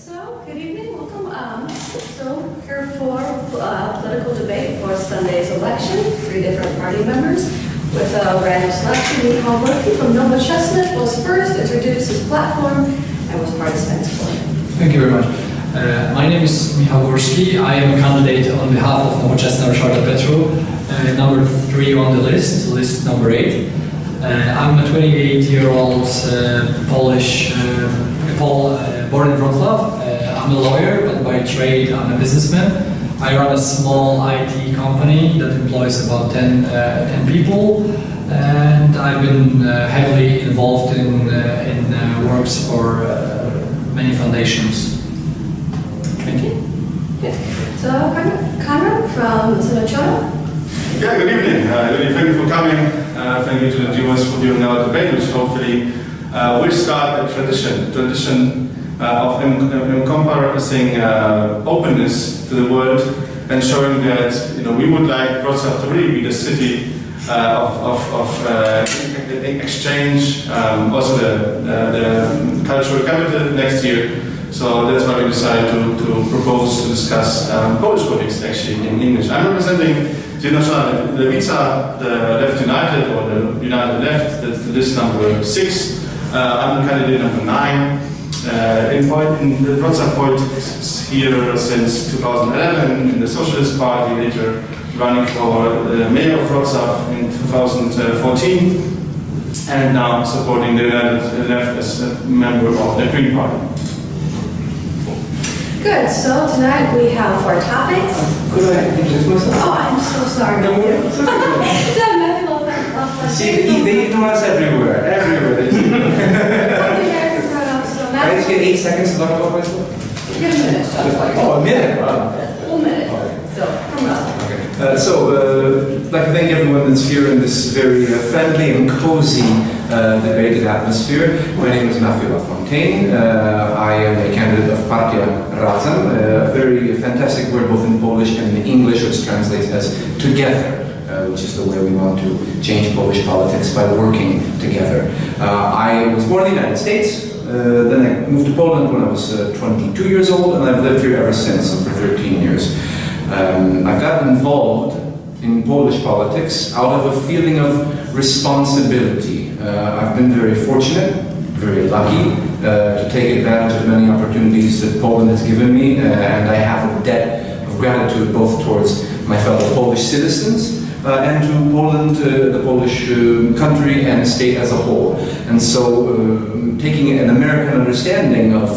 So, good evening, welcome. So, here for political debate for Sunday's election, 3 different party members with a random selection. Michał Gorski from Nowoczesna was first, introduced his platform, and was party spokesman. Thank you very much. My name is Michał Gorski. I am a candidate on behalf of Nowoczesna number 3 on the list number 8. I'm a 28-year-old Polish Pole born in Wrocław. I'm a lawyer, but by trade I'm a businessman. I run a small IT company that employs about 10 people, and I've been heavily involved in works for many foundations. Thank you. Yes. So, Conrad from Zjednoczona. Yeah, good evening. Thank you for coming. Thank you to the viewers for doing our debate, which hopefully will start a tradition of encompassing openness to the world and showing that we would like Wrocław to really be the city of exchange, also the cultural capital next year. So that's why we decided to propose to discuss Polish politics actually in English. I'm representing Zjednoczona Lewica, the Left United, or the United Left. That's the list number 6. I'm candidate number 9. In the Wrocław politics here since 2011 in the Socialist Party, later running for the mayor of Wrocław in 2014, and now supporting the United Left as a member of the Green Party. Good, so tonight we have 4 topics. Could I introduce myself? Oh, I'm so sorry. No, it's okay. See, they do us everywhere. I just get 8 seconds to talk about myself? You get a minute. Oh, a minute? Wow. Full minute. So, come on. Okay. I'd like to thank everyone that's here in this very friendly and cozy debated atmosphere. My name is Matthew Lafontaine. I am a candidate of Partia Razem, a very fantastic word both in Polish and in English, which translates as together, which is the way we want to change Polish politics by working together. I was born in the United States. Then I moved to Poland when I was 22 years old, and I've lived here ever since, so for 13 years. I've gotten involved in Polish politics out of a feeling of responsibility. I've been very fortunate, very lucky to take advantage of many opportunities that Poland has given me, and I have a debt of gratitude both towards my fellow Polish citizens and to Poland, the Polish country and state as a whole. And so taking an American understanding of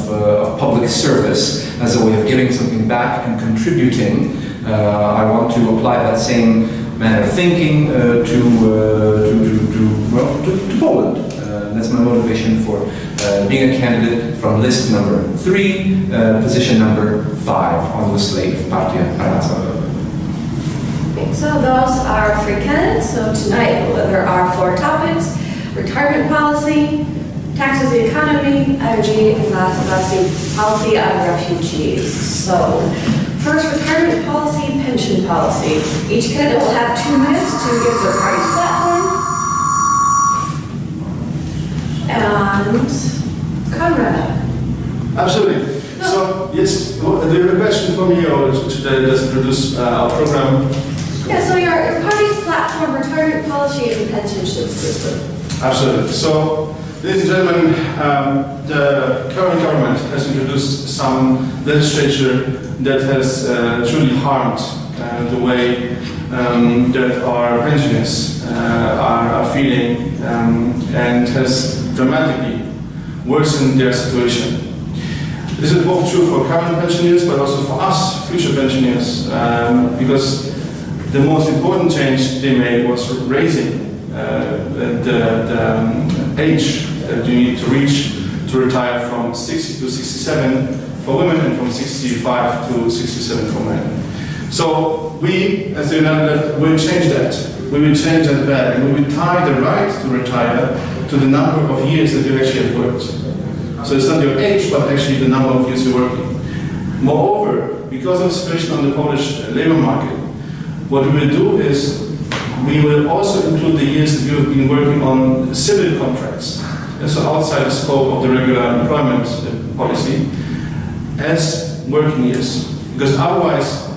public service as a way of giving something back and contributing, I want to apply that same manner of thinking to Poland. That's my motivation for being a candidate from list number 3, position number 5 on the slate of Partia Razem. So those are 3 candidates. So tonight there are 4 topics: retirement policy, taxes, the economy, energy, and lastly, policy on refugees. So first, retirement policy, pension policy. Each candidate will have 2 minutes to give their party's platform. And Conrad. Absolutely. So, yes, do you have a question for me, or should I just introduce our program? Yeah, so your party's platform, retirement policy, and pension system. Absolutely. So, ladies and gentlemen, the current government has introduced some legislation that has truly harmed the way that our pensioners are feeling and has dramatically worsened their situation. This is both true for current pensioners, but also for us, future pensioners, because the most important change they made was raising the age that you need to reach to retire from 60 to 67 for women and from 65 to 67 for men. So we, as the United Left, will change that. We will change that back, and we will tie the right to retire to the number of years that you actually have worked. So it's not your age, but actually the number of years you're working. Moreover, because of the situation on the Polish labor market, what we will do is we will also include the years that you have been working on civil contracts, and so outside the scope of the regular employment policy. as working years, because otherwise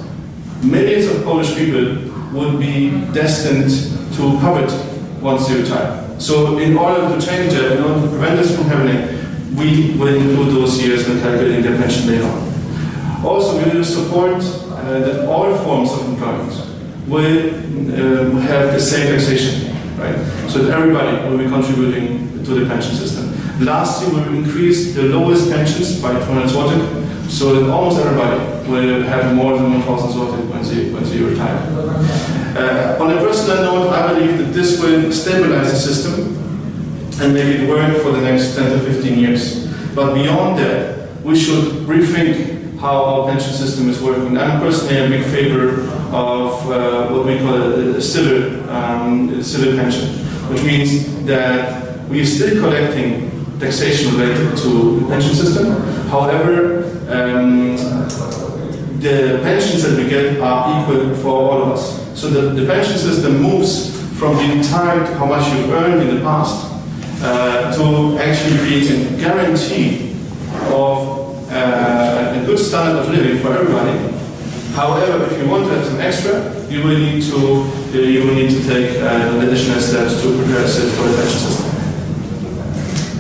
millions of Polish people would be destined to poverty once they retire. So in order to change that, in order to prevent this from happening, we will include those years when calculating their pension later on. Also, we will support that all forms of employment will have the same taxation, right? So that everybody will be contributing to the pension system. Last year, we increased the lowest pensions by 200 zloty, so that almost everybody will have more than 1,000 zloty when they retire. On a personal note, I believe that this will stabilize the system and make it work for the next 10 to 15 years. But beyond that, we should rethink how our pension system is working. I'm personally a big favor of what we call a civil pension, which means that we are still collecting taxation related to the pension system. However, the pensions that we get are equal for all of us. So the pension system moves from being tied to how much you've earned in the past to actually being a guarantee of a good standard of living for everybody. However, if you want to have some extra, you will need to take additional steps to prepare yourself for the pension system.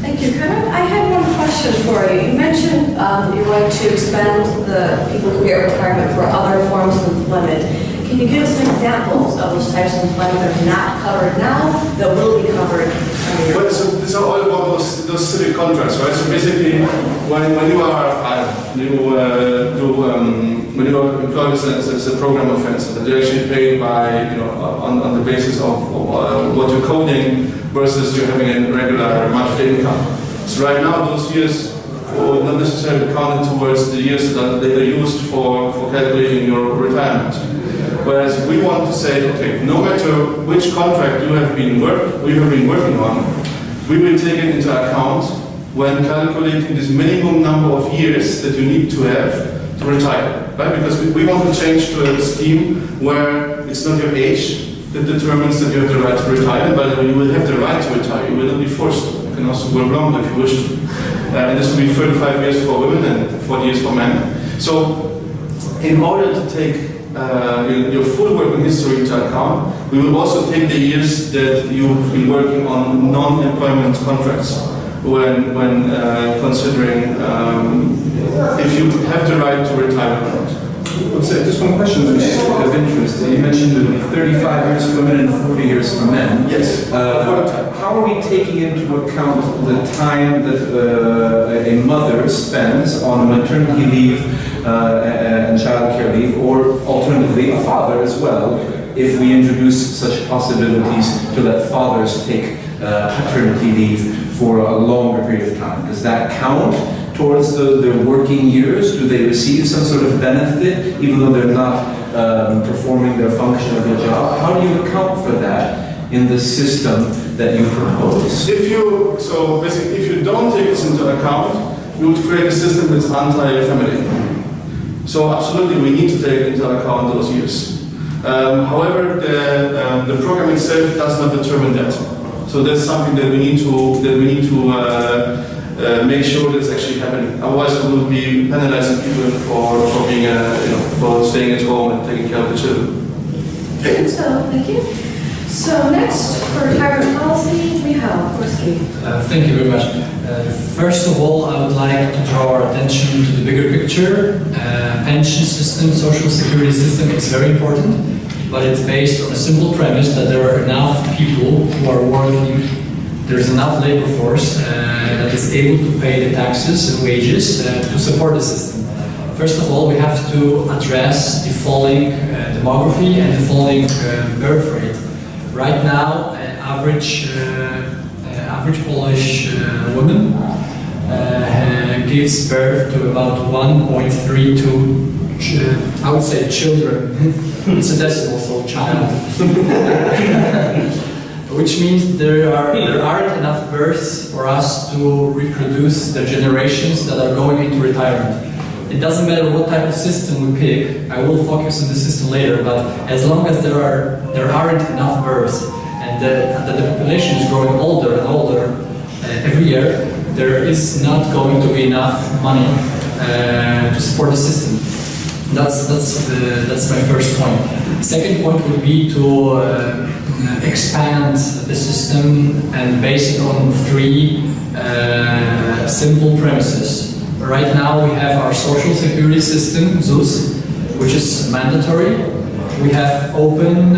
Thank you, Kevin. I had one question for you. You mentioned you're going to expand the people who get retirement for other forms of employment. Can you give us some examples of those types of employment that are not covered now that will be covered? Well, so these are all about those civic contracts, right? So basically, when you are when you are employed as a program offense, and you're actually paid by on the basis of what you're coding versus you're having a regular monthly income. So right now, those years are not necessarily counted towards the years that are used for calculating your retirement. Whereas we want to say, okay, no matter which contract we have been working on, we will take it into account when calculating this minimum number of years that you need to have to retire, right? Because we want to change to a scheme where it's not your age that determines that you have the right to retire, but you will have the right to retire. You will not be forced to. You can also work longer if you wish to. And this will be 35 years for women and 40 years for men. So, in order to take your full working history into account, we will also take the years that you've been working on non-employment contracts when considering if you have the right to retire or not. Just one question of interest. You mentioned it would be 35 years for women and 40 years for men. Yes. How are we taking into account the time that a mother spends on maternity leave and childcare leave, or alternatively a father as well, if we introduce such possibilities to let fathers take paternity leave for a longer period of time? Does that count towards their working years? Do they receive some sort of benefit even though they're not performing their function of their job? How do you account for that in the system that you propose? If you don't take this into account, you would create a system that's anti-family. So absolutely, we need to take into account those years. However, the program itself does not determine that. So that's something that we need to make sure that's actually happening. Otherwise, we will be penalizing people for being for staying at home and taking care of the children. Okay. So thank you. So next, for retirement policy, we have Gorski. Thank you very much. First of all, I would like to draw our attention to the bigger picture. Pension system, social security system is very important, but it's based on a simple premise that there are enough people who are working, there's enough labor force that is able to pay the taxes and wages to support the system. First of all, we have to address the falling demography and the falling birth rate. Right now, average Polish woman gives birth to about 1.32, I would say children. It's a decimal, so child. Which means there aren't enough births for us to reproduce the generations that are going into retirement. It doesn't matter what type of system we pick. I will focus on the system later, but as long as there aren't enough births and that the population is growing older and older every year, there is not going to be enough money to support the system. That's my first point. Second point would be to expand the system and base it on three simple premises. Right now we have our social security system, ZUS, which is mandatory. We have open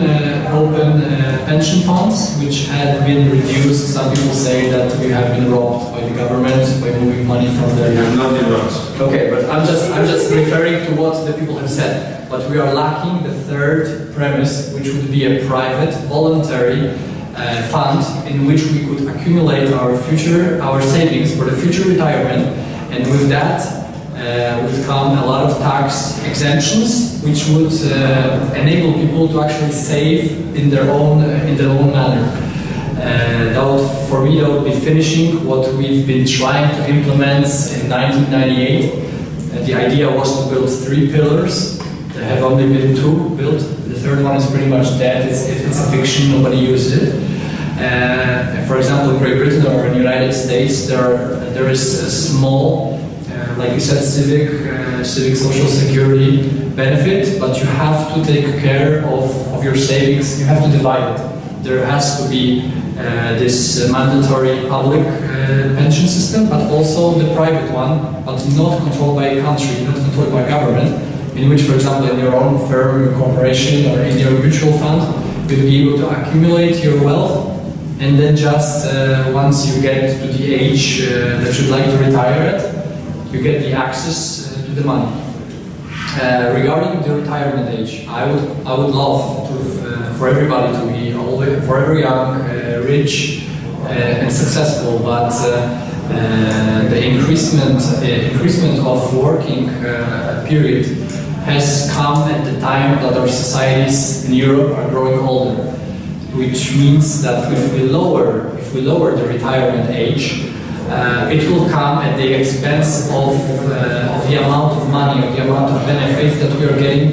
pension funds, which had been reduced. Some people say that we have been robbed by the government by moving money from there. You have not been robbed. Okay, but I'm just referring to what the people have said. But we are lacking the third premise, which would be a private, voluntary fund in which we could accumulate our savings for the future retirement, and with that would come a lot of tax exemptions, which would enable people to actually save in their own manner. For me, that would be finishing what we've been trying to implement in 1998. The idea was to build 3 pillars. There have only been 2 built. The third one is pretty much dead. It's a fiction. Nobody used it. For example, in Great Britain or in the United States, there is a small, like you said, civic social security benefit, but you have to take care of your savings. You have to divide it. There has to be this mandatory public pension system, but also the private one, but not controlled by a country, not controlled by government, in which, for example, in your own firm, your corporation, or in your mutual fund, you'll be able to accumulate your wealth, and then just once you get to the age that you'd like to retire at, you get the access to the money. Regarding the retirement age, I would love for everybody to be forever young, rich, and successful. But the increasement of working period has come at the time that our societies in Europe are growing older, which means that if we lower the retirement age, it will come at the expense of the amount of money or the amount of benefits that we are getting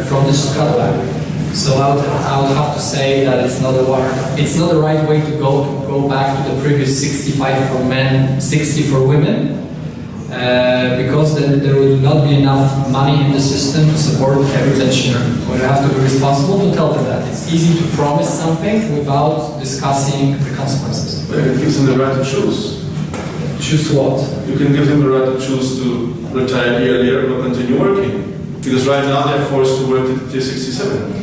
from this cutback. So I would have to say that it's not the right way to go back to the previous 65 for men, 60 for women, because then there will not be enough money in the system to support every pensioner. We have to be responsible to tell them that. It's easy to promise something without discussing the consequences. But it gives them the right to choose. Choose what? You can give them the right to choose to retire earlier or continue working. Because right now they're forced to work till 67.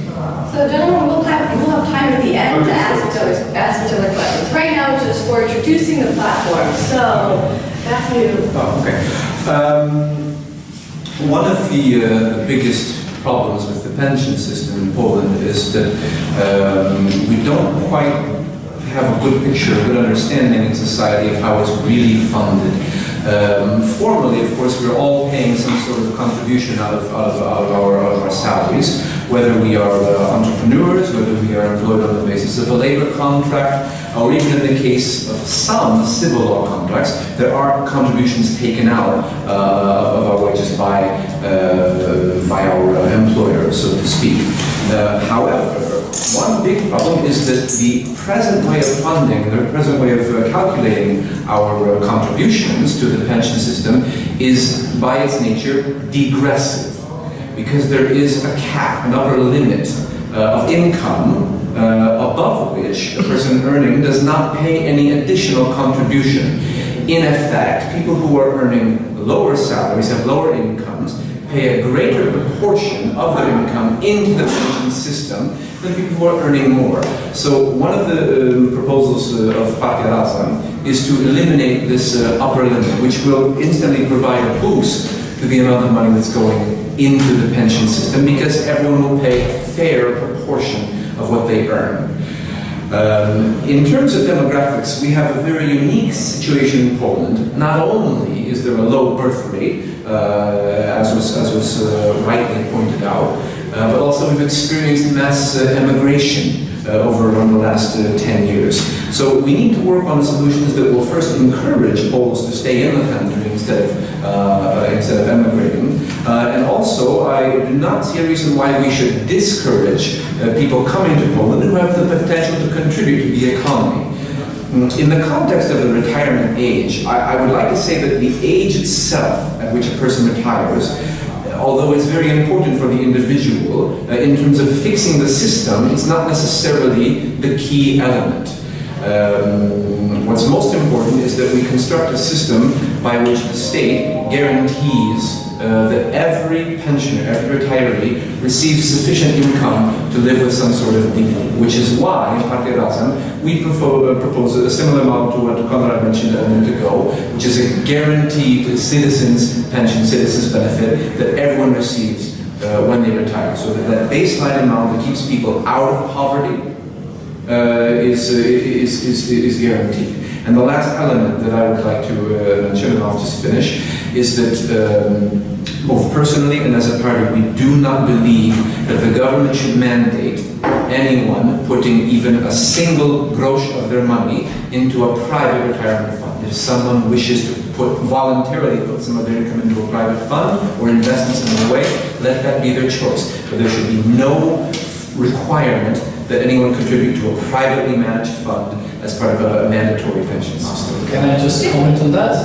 So gentlemen, we'll have time at the end to ask each other questions. Right now, it's just for introducing the platform. So, Matthew. Oh, okay. One of the biggest problems with the pension system in Poland is that we don't quite have a good picture, a good understanding in society of how it's really funded. Formally, of course, we're all paying some sort of contribution out of our salaries, whether we are entrepreneurs, whether we are employed on the basis of a labor contract, or even in the case of some civil law contracts, there are contributions taken out of our wages by our employer, so to speak. However, one big problem is that the present way of funding, the present way of calculating our contributions to the pension system is by its nature degressive, because there is a cap, an upper limit of income above which a person earning does not pay any additional contribution. In effect, people who are earning lower salaries, have lower incomes, pay a greater proportion of their income into the pension system than people who are earning more. So one of the proposals of Partia Razem is to eliminate this upper limit, which will instantly provide a boost to the amount of money that's going into the pension system, because everyone will pay a fair proportion of what they earn. In terms of demographics, we have a very unique situation in Poland. Not only is there a low birth rate, as was rightly pointed out, but also we've experienced mass emigration over the last 10 years. So we need to work on solutions that will first encourage Poles to stay in the country instead of emigrating. And also, I do not see a reason why we should discourage people coming to Poland who have the potential to contribute to the economy. In the context of the retirement age, I would like to say that the age itself at which a person retires, although it's very important for the individual, in terms of fixing the system, it's not necessarily the key element. What's most important is that we construct a system by which the state guarantees that every pensioner, every retiree receives sufficient income to live with some sort of dignity, which is why, in Partia Razem, we propose a similar model to what Konrad mentioned a minute ago, which is a guaranteed citizens' pension, citizens' benefit that everyone receives when they retire. So that baseline amount that keeps people out of poverty is guaranteed. And the last element that I would like to mention, and I'll just finish, is that both personally and as a party, we do not believe that the government should mandate anyone putting even a single grosz of their money into a private retirement fund. If someone wishes to voluntarily put some of their income into a private fund or invest in some way, let that be their choice. But there should be no requirement that anyone contribute to a privately managed fund as part of a mandatory pension system. Can I just comment on that?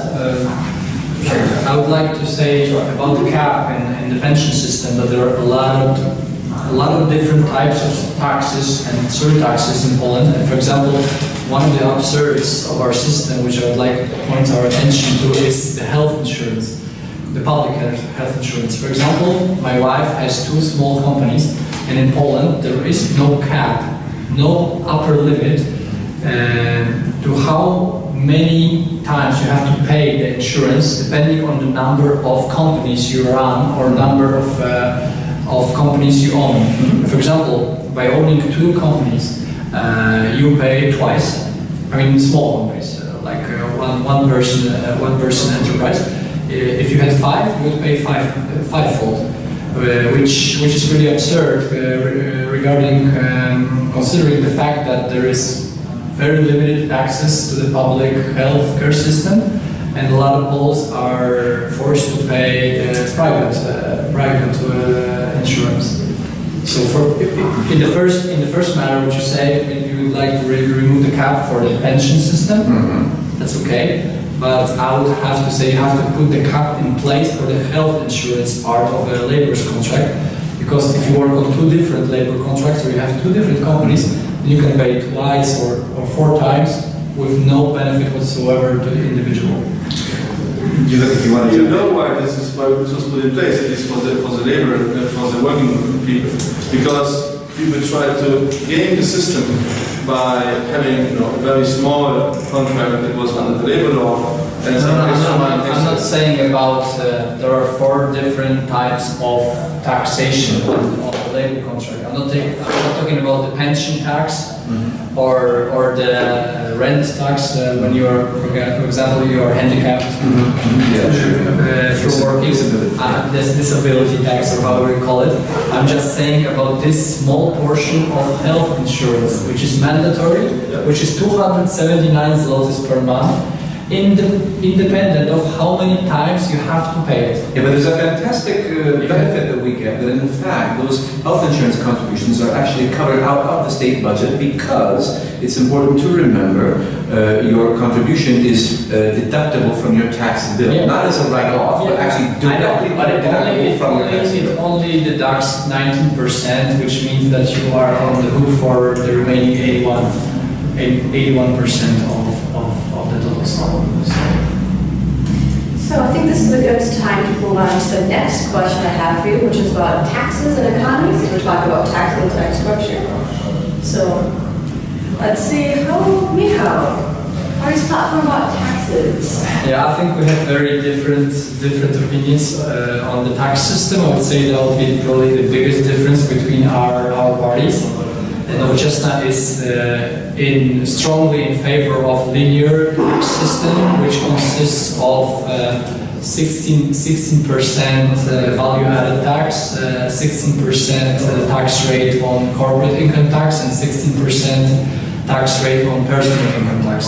I would like to say about the cap and the pension system that there are a lot of different types of taxes and surtaxes in Poland. And for example, one of the absurds of our system, which I would like to point our attention to, is the health insurance, the public health insurance. For example, my wife has 2 small companies, and in Poland there is no cap, no upper limit to how many times you have to pay the insurance depending on the number of companies you run or number of companies you own. For example, by owning 2 companies, you pay twice. I mean, small companies, like one person enterprise. If you had 5, you would pay fivefold, which is really absurd regarding considering the fact that there is very limited access to the public health care system, and a lot of Poles are forced to pay private insurance. So, in the first matter, what you say, you would like to remove the cap for the pension system. That's okay, but I would have to say you have to put the cap in place for the health insurance part of a labor's contract, because if you work on 2 different labor contracts or you have 2 different companies, you can pay twice or 4 times with no benefit whatsoever to the individual. You know why this was put in place, at least for the labor, for the working people, because people try to game the system by having a very small contract that was under the labor law. And I'm not saying about there are 4 different types of taxation on the labor contract. I'm not talking about the pension tax or the rent tax when you are, for example, you are handicapped through working. This disability tax or however you call it. I'm just saying about this small portion of health insurance, which is mandatory, which is 279 zlotys per month. Independent of how many times you have to pay it. Yeah, but there's a fantastic benefit that we get, that in fact those health insurance contributions are actually covered out of the state budget, because it's important to remember your contribution is deductible from your tax bill. Yeah. Not as a write-off, but actually deductible from your tax bill. It only deducts 19%, which means that you are on the hook for the remaining 81% of the total sum. So I think this is a good time to move on to the next question I have for you, which is about taxes and economy. So we're talking about tax and tax structure. So let's see, Michał, how is platform about taxes? Yeah, I think we have very different opinions on the tax system. I would say that will be probably the biggest difference between our parties. Nowoczesna is strongly in favor of linear tax system, which consists of 16% value-added tax, 16% tax rate on corporate income tax, and 16% tax rate on personal income tax.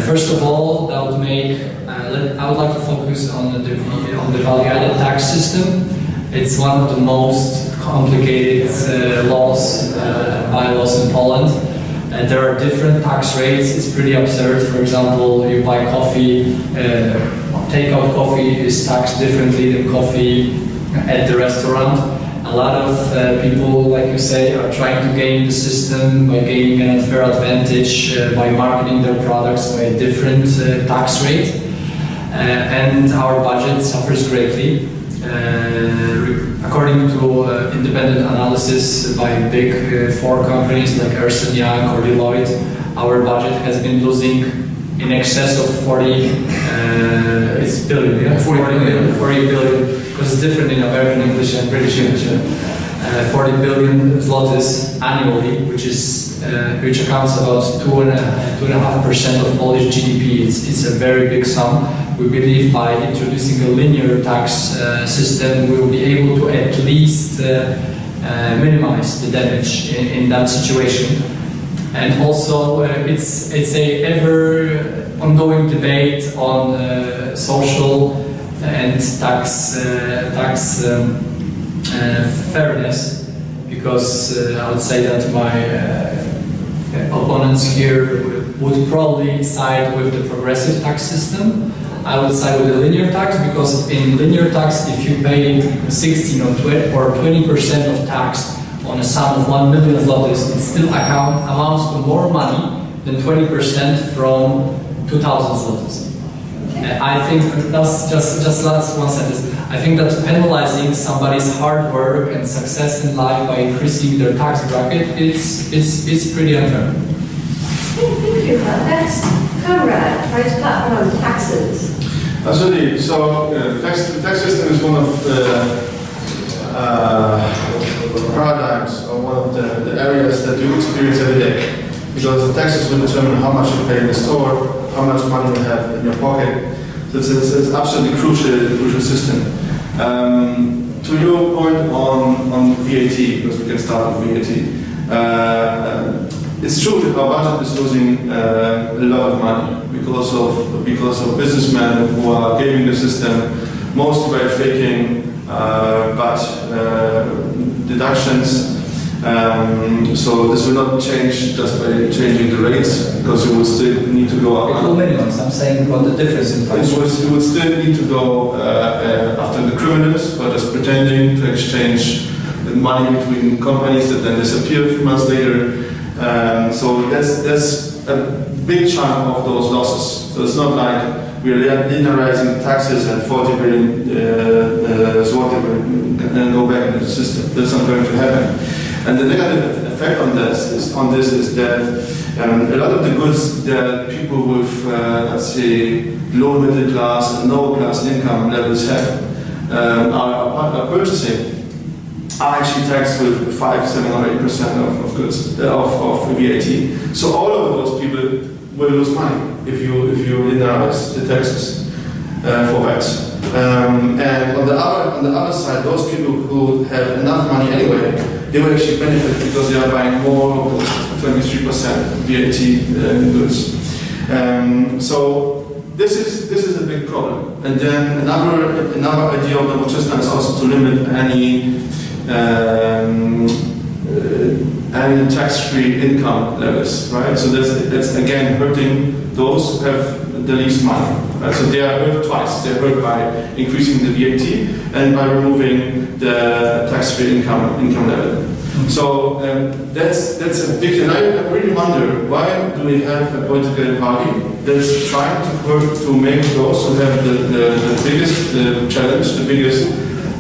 First of all, that would make. I would like to focus on the value-added tax system. It's one of the most complicated bylaws in Poland. And there are different tax rates. It's pretty absurd. For example, you buy coffee, takeout coffee is taxed differently than coffee at the restaurant. A lot of people, like you say, are trying to game the system by gaining an unfair advantage by marketing their products by a different tax rate. And our budget suffers greatly. According to independent analysis by big four companies like Ernst & Young or Deloitte, our budget has been losing in excess of 40 billion, yeah? 40 billion, because it's different in American English and British English. 40 billion zlotys annually, which accounts about 2.5% of Polish GDP. It's a very big sum. We believe by introducing a linear tax system, we will be able to at least minimize the damage in that situation. And also, it's a ever ongoing debate on social and tax fairness, because I would say that my opponents here would probably side with the progressive tax system. I would side with the linear tax, because in linear tax, if you pay 16 or 20% of tax on a sum of 1 million zlotys, it still amounts to more money than 20% from 2,000 zlotys. I think that's just last one sentence. I think that penalizing somebody's hard work and success in life by increasing their tax bracket, it's pretty unfair. Thank you. Next, Conrad, Price Platform on taxes. Absolutely. So the tax system is one of the paradigms, or one of the areas that you experience every day. Because the taxes will determine how much you pay in the store, how much money you have in your pocket. So it's absolutely crucial system. To your point on VAT, because we can start with VAT. It's true that our budget is losing a lot of money because of businessmen who are gaming the system, mostly by faking deductions. So this will not change just by changing the rates, because you would still need to go up. Minimums. I'm saying about the difference in price. You would still need to go after the criminals, but just pretending to exchange the money between companies that then disappear a few months later. So that's a big chunk of those losses. So it's not like we're linearizing taxes and 40 billion zloty will go back into the system. That's not going to happen. And the negative effect on this is that a lot of the goods that people with, let's say, low middle class and low class income levels have are purchasing are actually taxed with 5, 7, or 8% of goods of VAT. So all of those people will lose money if you linearize the taxes for VAT. And on the other side, those people who have enough money anyway, they will actually benefit because they are buying more of those 23% VAT goods. So this is a big problem. And then another idea of Nowoczesna is also to limit any tax-free income levels, right? So that's again hurting those who have the least money. Right? So they are hurt twice. They are hurt by increasing the VAT and by removing the tax-free income level. So that's a big, and I really wonder, why do we have a political party that's trying to make those who have the biggest challenge, the biggest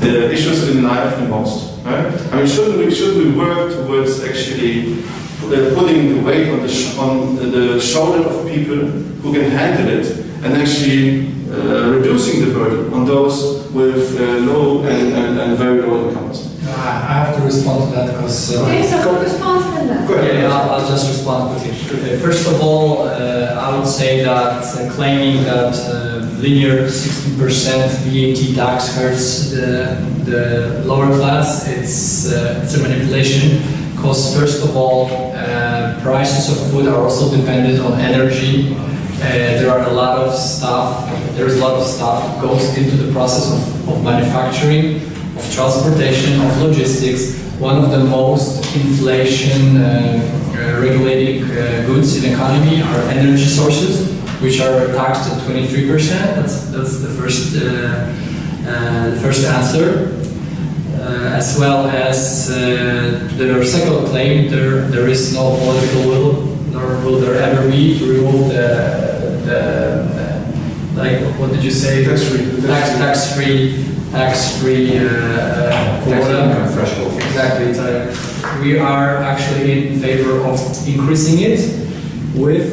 issues in life the most? Right? I mean, should we work towards actually putting the weight on the shoulder of people who can handle it, and actually reducing the burden on those with low and very low incomes? I have to respond to that because... Okay, so who responds to that? Yeah, I'll just respond quickly. First of all, I would say that claiming that linear 16% VAT tax hurts the lower class, it's a manipulation, because first of all, prices of food are also dependent on energy. There's a lot of stuff that goes into the process of manufacturing, of transportation, of logistics, one of the most inflation regulating goods in the economy are energy sources, which are taxed at 23%. That's the first answer. As well as their second claim, there is no political will, nor will there ever be, to remove like what did you say? Tax-free quota. Threshold. Exactly. We are actually in favor of increasing it with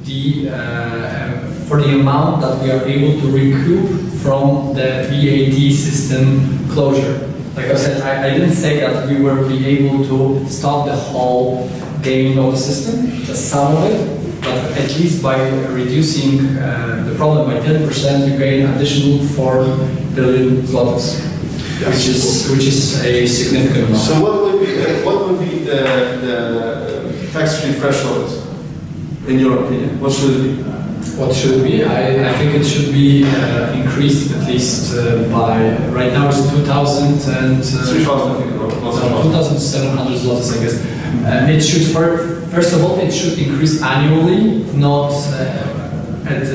the for the amount that we are able to recoup from the VAT system closure. Like I said, I didn't say that we will be able to stop the whole gain of the system, just some of it, but at least by reducing the problem by 10%, you gain additional 4 billion zlotys, which is a significant amount. So what would be the tax-free threshold, in your opinion? What should it be? What should it be? I think it should be increased at least by, right now it's 2,000 and 2,700 zlotys, I guess. And it should, first of all, it should increase annually, not at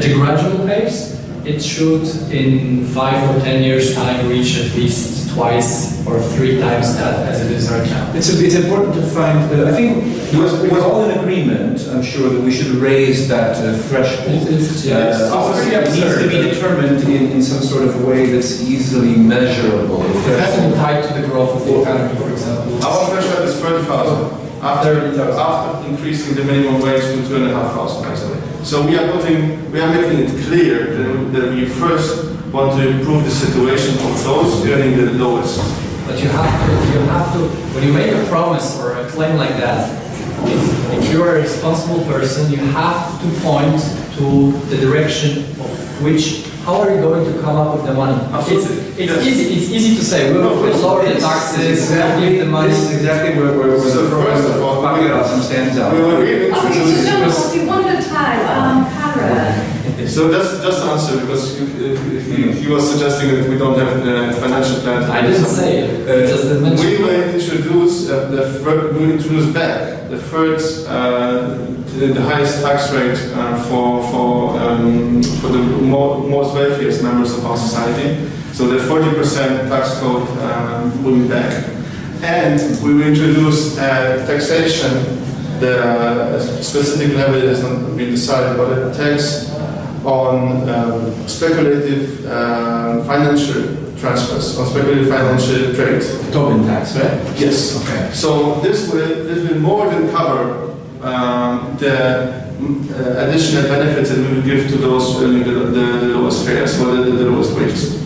a gradual pace. It should, in 5 or 10 years' time, reach at least twice or 3 times that as it is right now. It's important to find, I think we're all in agreement, I'm sure, that we should raise that threshold. It needs to be determined in some sort of way that's easily measurable. It has to be tied to the growth of the economy, for example. Our threshold is 30,000 after increasing the minimum wage to 2,500, actually. So we are making it clear that we first want to improve the situation of those earning the lowest. But you have to, when you make a promise or a claim like that, if you are a responsible person, you have to point to the direction of which, how are you going to come up with the money? Absolutely. It's easy to say, we'll lower the taxes, we'll give the money. This is exactly where the program of Razem stands out. Okay, so no, we'll do one at a time. Conrad. So just to answer, because he was suggesting that we don't have a financial plan. I didn't say it, just mention. We will introduce back the third, the highest tax rate for the most wealthiest members of our society. So the 40% tax code will be back, and we will introduce taxation. The specific level has not been decided, but a tax on speculative financial transfers, on speculative financial trade. Tobin tax, right? Yes. Okay. So this will more than cover the additional benefits that we will give to those earning the lowest fares or the lowest wages.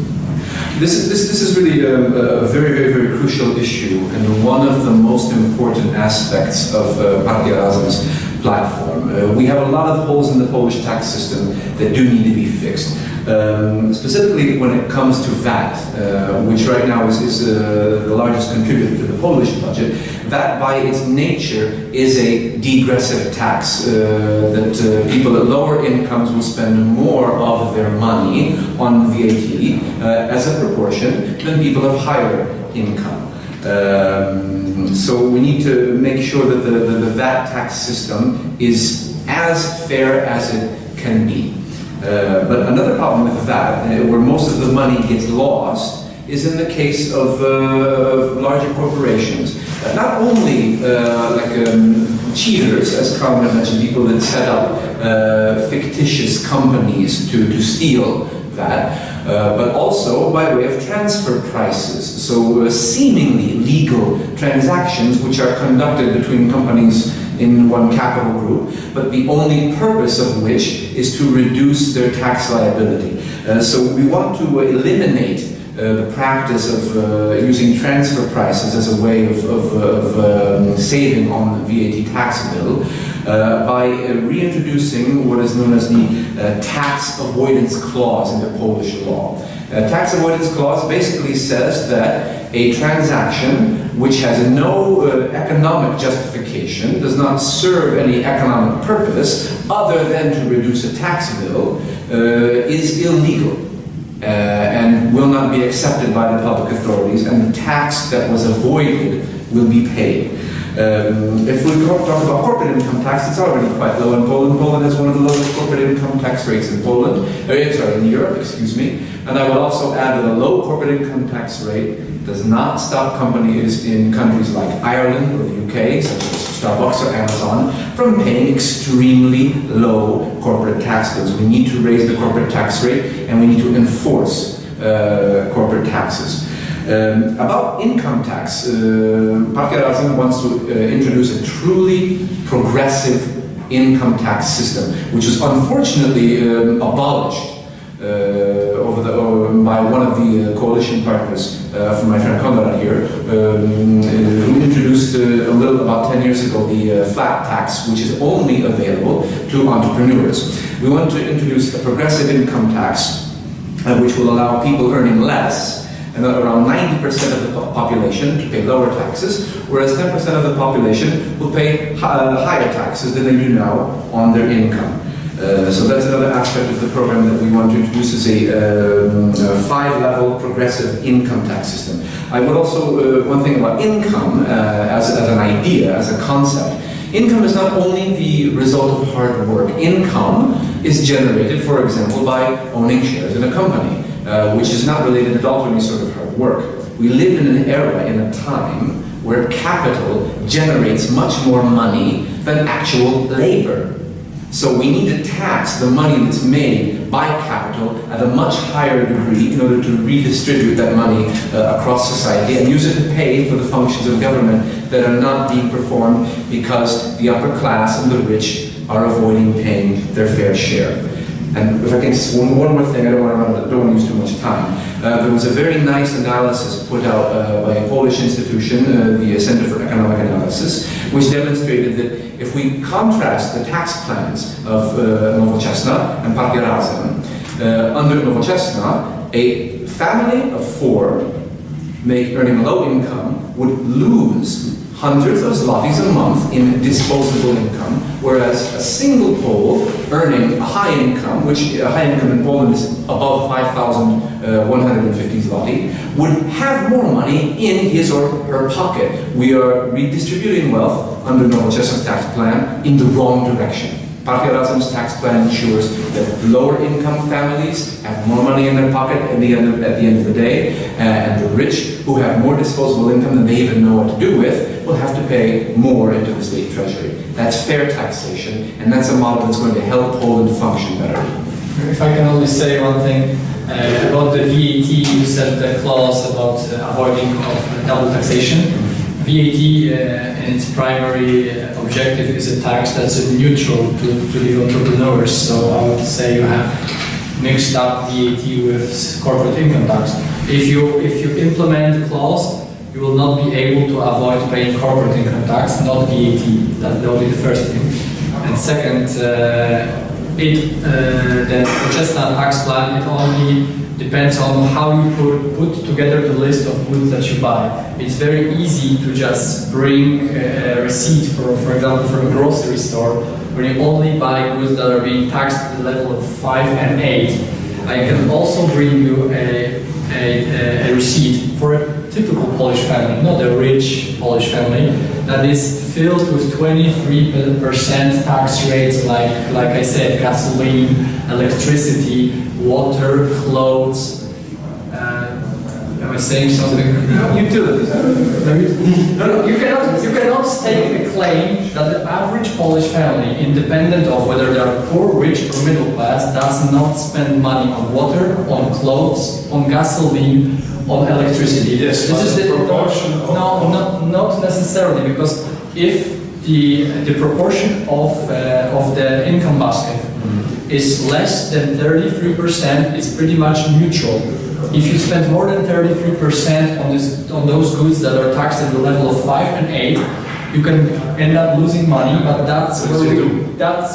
This is really a very, very, very crucial issue and one of the most important aspects of Partia Razem's platform. We have a lot of holes in the Polish tax system that do need to be fixed. Specifically when it comes to VAT, which right now is the largest contributor to the Polish budget. VAT by its nature is a degressive tax that people at lower incomes will spend more of their money on VAT as a proportion than people of higher income. So we need to make sure that the VAT tax system is as fair as it can be. But another problem with VAT, where most of the money gets lost, is in the case of larger corporations. Not only cheaters, as Conrad mentioned, people that set up fictitious companies to steal VAT, but also by way of transfer prices. So seemingly legal transactions which are conducted between companies in one capital group, but the only purpose of which is to reduce their tax liability. So we want to eliminate the practice of using transfer prices as a way of saving on the VAT tax bill by reintroducing what is known as the tax avoidance clause in the Polish law. Tax avoidance clause basically says that a transaction which has no economic justification, does not serve any economic purpose other than to reduce a tax bill, is illegal. And will not be accepted by the public authorities, and the tax that was avoided will be paid. If we talk about corporate income tax, it's already quite low in Poland. Poland has one of the lowest corporate income tax rates in in Europe, excuse me. And I will also add that a low corporate income tax rate does not stop companies in countries like Ireland or the UK, such as Starbucks or Amazon, from paying extremely low corporate tax bills. We need to raise the corporate tax rate, and we need to enforce corporate taxes. About income tax, Partia Razem wants to introduce a truly progressive income tax system, which was unfortunately abolished by one of the coalition partners from my friend Konrad here, who introduced about 10 years ago the flat tax, which is only available to entrepreneurs. We want to introduce a progressive income tax, which will allow people earning less, and around 90% of the population to pay lower taxes, whereas 10% of the population will pay higher taxes than they do now on their income. So that's another aspect of the program that we want to introduce, is a 5-level progressive income tax system. I would also, one thing about income as an idea, as a concept. Income is not only the result of hard work. Income is generated, for example, by owning shares in a company, which is not related at all to any sort of hard work. We live in an era, in a time, where capital generates much more money than actual labor. So we need to tax the money that's made by capital at a much higher degree in order to redistribute that money across society and use it to pay for the functions of government that are not being performed because the upper class and the rich are avoiding paying their fair share. And if I can just one more thing, I don't want to use too much time. There was a very nice analysis put out by a Polish institution, the Center for Economic Analysis, which demonstrated that if we contrast the tax plans of Nowoczesna and Partia Razem, under Nowoczesna, a family of 4 earning a low income would lose hundreds of zlotys a month in disposable income, whereas a single Pole earning a high income, which a high income in Poland is above 5,150 zloty, would have more money in his or her pocket. We are redistributing wealth under Nowoczesna's tax plan in the wrong direction. Partia Razem's tax plan ensures that lower income families have more money in their pocket at the end of the day, and the rich, who have more disposable income than they even know what to do with, will have to pay more into the state treasury. That's fair taxation, and that's a model that's going to help Poland function better. If I can only say one thing about the VAT, you said the clause about avoiding of double taxation. VAT in its primary objective is a tax that's neutral to the entrepreneurs. So I would say you have mixed up VAT with corporate income tax. If you implement the clause, you will not be able to avoid paying corporate income tax, not VAT. That will be the first thing. And second, the Nowoczesna tax plan, it only depends on how you put together the list of goods that you buy. It's very easy to just bring a receipt, for example, from a grocery store, where you only buy goods that are being taxed at the level of 5 and 8. I can also bring you a receipt for a typical Polish family, not a rich Polish family, that is filled with 23% tax rates, like I said, gasoline, electricity, water, clothes. Am I saying something? Utilities. No, you cannot stake a claim that the average Polish family, independent of whether they are poor, rich, or middle class, does not spend money on water, on clothes, on gasoline, on electricity. Yes, this is the proportion of... No, not necessarily, because if the proportion of the income basket is less than 33%, it's pretty much neutral. If you spend more than 33% on those goods that are taxed at the level of 5 and 8, you can end up losing money, but that's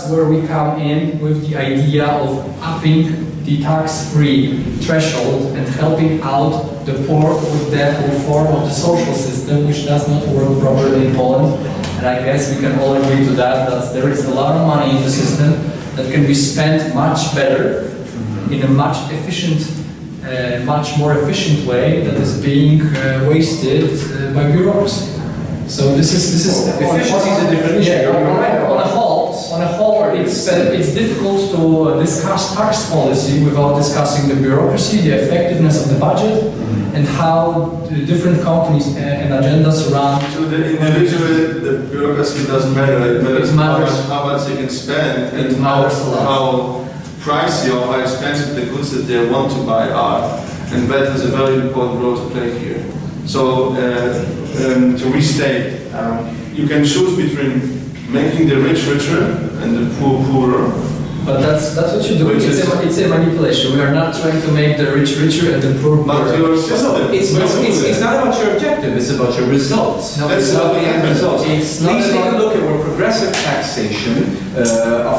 where we come in with the idea of upping the tax-free threshold and helping out the poor with the reform of the social system, which does not work properly in Poland. And I guess we can all agree to that there is a lot of money in the system that can be spent much better in a much efficient much more efficient way that is being wasted by bureaucracy. So this is Efficiency is a different issue. on a whole, it's difficult to discuss tax policy without discussing the bureaucracy, the effectiveness of the budget, and how the different companies and agendas run. To the individual, the bureaucracy doesn't matter. It matters how much they can spend and how pricey or how expensive the goods that they want to buy are. And that has a very important role to play here. So, to restate, you can choose between making the rich richer and the poor poorer. But that's what you do. It's a manipulation. We are not trying to make the rich richer and the poor But poorer. your system. It's not about your objective, it's about your results. No, That's it's about not the end results. It's not Please take a about- look at where progressive taxation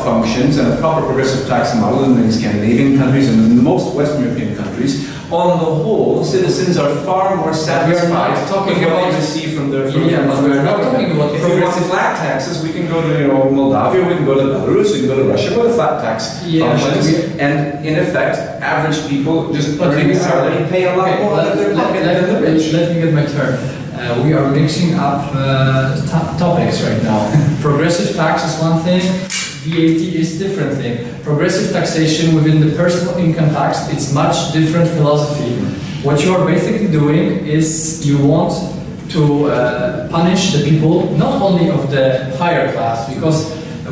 functions and a proper progressive tax model in many Scandinavian countries and in most Western European countries. On the whole, citizens are far more satisfied not talking with what about- they receive from their Yeah, but we're not talking about If we want progressive- flat taxes, we can go to Moldavia, we can go to Belarus, we can go to Russia, where the flat tax Yeah, functions. but And in effect, average people just But earning we a salary pay a lot more out of their pocket than the rich. Let me get my turn. We are mixing up topics right now. Progressive tax is one thing, VAT is different thing. Progressive taxation within the personal income tax, it's much different philosophy. What you are basically doing is you want to punish the people, not only of the higher class, because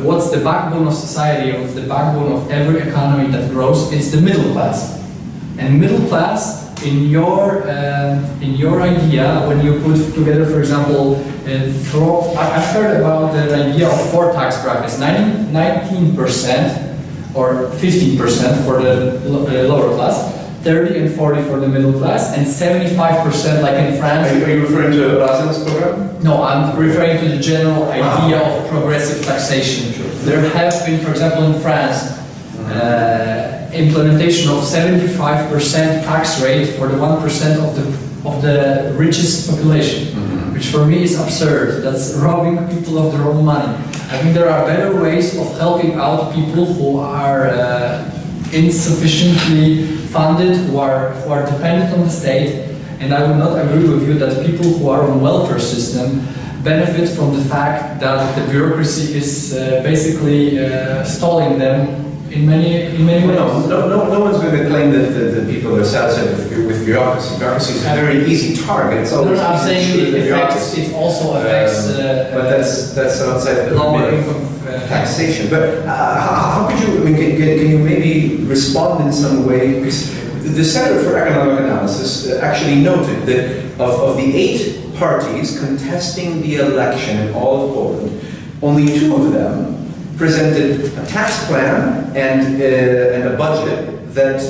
what's the backbone of society, what's the backbone of every economy that grows, it's the middle class. And middle class, in your idea, when you put together, for example, I've heard about the idea of 4 tax brackets, 19% or 15% for the lower class, 30 and 40 for the middle class, and 75% like in France. Are you referring to Razem's program? No, I'm referring to the general idea of progressive taxation. There have been, for example, in France, implementation of 75% tax rate for the 1% of the richest population, which for me is absurd. That's robbing people of their own money. I think there are better ways of helping out people who are insufficiently funded, who are dependent on the state. And I would not agree with you that people who are on welfare system benefit from the fact that the bureaucracy is basically stalling them in many ways. No one's going to claim that the people are satisfied with bureaucracy. Bureaucracy is a very easy target. It's always I'm easy to saying shoot it the affects. bureaucracy. It also affects. But that's outside the lower limit income of taxation. But how could you? I mean, can you maybe respond in some way? Because the Center for Economic Analysis actually noted that of the 8 parties contesting the election in all of Poland, only 2 of them presented a tax plan and a budget that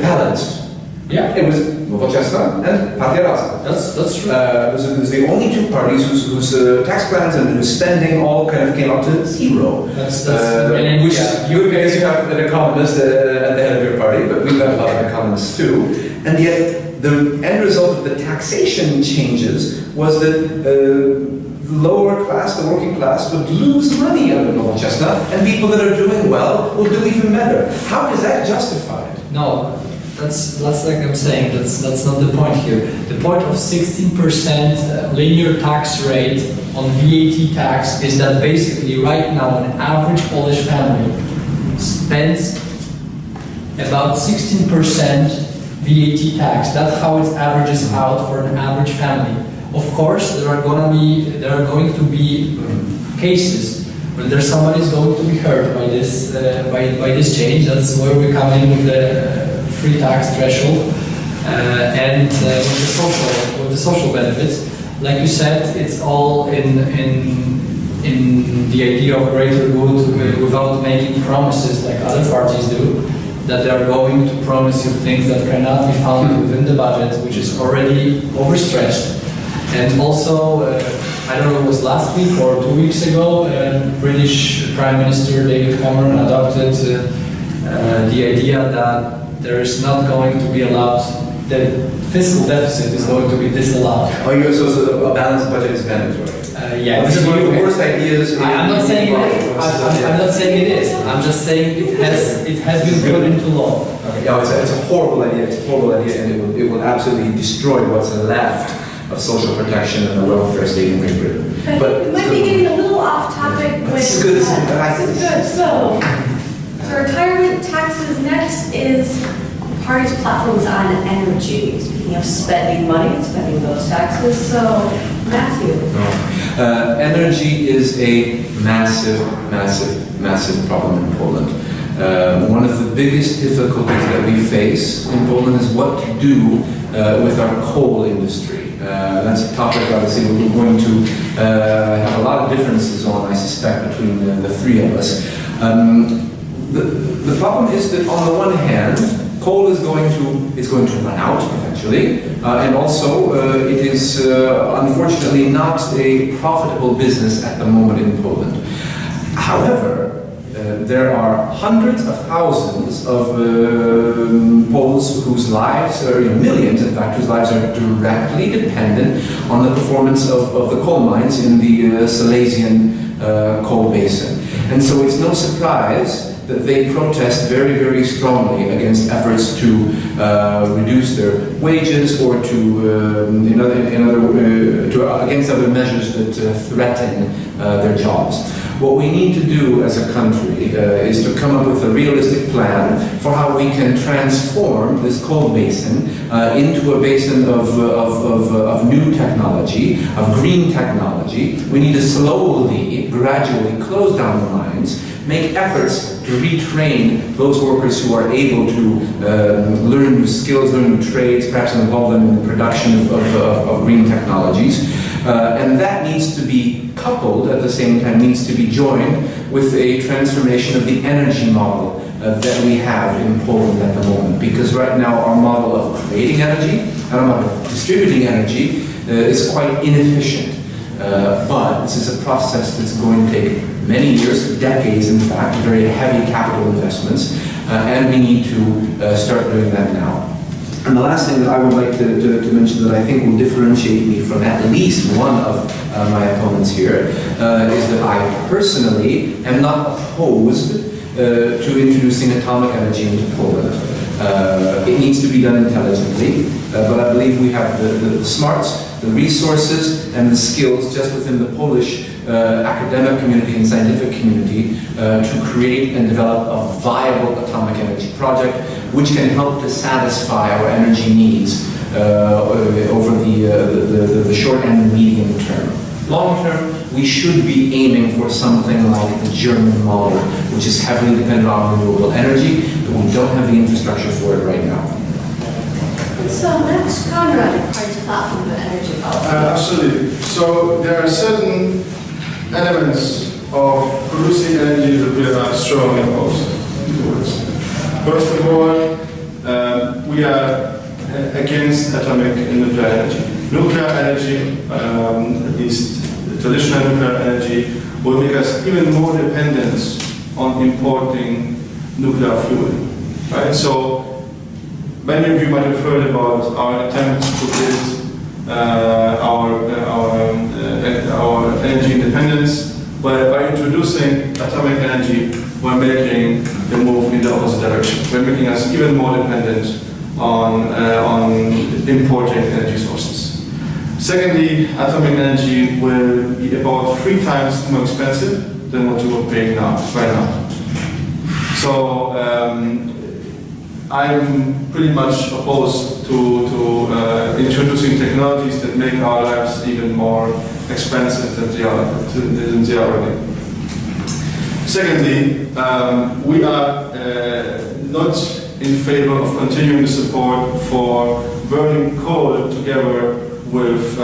balanced. Yeah, It was Nowoczesna and Partia Razem. that's true. It was the only 2 parties whose tax plans and whose spending all kind of came up to 0. Which is you because you have an economist at the head of your party, but we've got a lot of economists too. And yet the end result of the taxation changes was that the lower class, the working class, would lose money under Nowoczesna, and people that are doing well will do even better. How is that justified? No, that's like I'm saying. That's not the point here. The point of 16% linear tax rate on VAT tax is that basically right now an average Polish family spends about 16% VAT tax. That's how it averages out for an average family. Of course, there are going to be cases when there's somebody's going to be hurt by this by this change. That's where we come in with the free tax threshold and with the social benefits. Like you said, it's all in the idea of greater good without making promises like other parties do. That they are going to promise you things that cannot be found within the budget, which is already overstretched. And also, I don't know, it was last week or 2 weeks ago, British Prime Minister David Cameron adopted the idea that there is not going to be allowed the fiscal deficit is going to be disallowed. So a balanced budget is mandatory. Yeah, This is one of the worst ideas. I'm not saying it is. I'm not saying it is. I'm just saying it has been put into law. Okay. Yeah, it's a horrible idea. It's a horrible idea, and it will absolutely destroy what's left of social protection and the welfare state in Great Britain. But we might be getting a little off topic with This is good. This This is good. So retirement taxes next is the party's platforms on energy. Speaking of spending money and spending those taxes. So Matthew. Energy is a massive problem in Poland. One of the biggest difficulties that we face in Poland is what to do with our coal industry. That's a topic, obviously, we're going to have a lot of differences on, I suspect, between the three of us. The problem is that, on the one hand, coal is going to run out eventually, and also it is unfortunately not a profitable business at the moment in Poland. However, there are hundreds of thousands of Poles whose lives, or millions in fact, whose lives are directly dependent on the performance of the coal mines in the Silesian coal basin. And so it's no surprise that they protest very strongly against efforts to reduce their wages or against other measures that threaten their jobs. What we need to do as a country is to come up with a realistic plan for how we can transform this coal basin into a basin of new technology, of green technology. We need to slowly, gradually close down the mines, make efforts to retrain those workers who are able to learn new skills, learn new trades, perhaps involve them in the production of green technologies. And that needs to be coupled, at the same time, needs to be joined with a transformation of the energy model that we have in Poland at the moment. Because right now our model of creating energy and our model of distributing energy is quite inefficient. But this is a process that's going to take many years, decades in fact, very heavy capital investments, and we need to start doing that now. And the last thing that I would like to mention that I think will differentiate me from at least one of my opponents here is that I personally am not opposed to introducing atomic energy into Poland. It needs to be done intelligently, but I believe we have the smarts, the resources, and the skills just within the Polish academic community and scientific community to create and develop a viable atomic energy project which can help to satisfy our energy needs over the short and medium term. Long term, we should be aiming for something like the German model, which is heavily dependent on renewable energy, but we don't have the infrastructure for it right now. So next, Conrad, party's platform of energy policy. Absolutely. So there are certain elements of producing energy that we are strongly opposed towards. First of all, we are against atomic and nuclear energy. Nuclear energy, at least traditional nuclear energy, will make us even more dependent on importing nuclear fuel. Right? So many of you might have heard about our attempts to build our energy independence, but by introducing atomic energy, we're making the move in the opposite direction. We're making us even more dependent on importing energy sources. Secondly, atomic energy will be about 3 times more expensive than what you are paying right now. So I'm pretty much opposed to introducing technologies that make our lives even more expensive than they are already. Secondly, we are not in favor of continuing the support for burning coal together with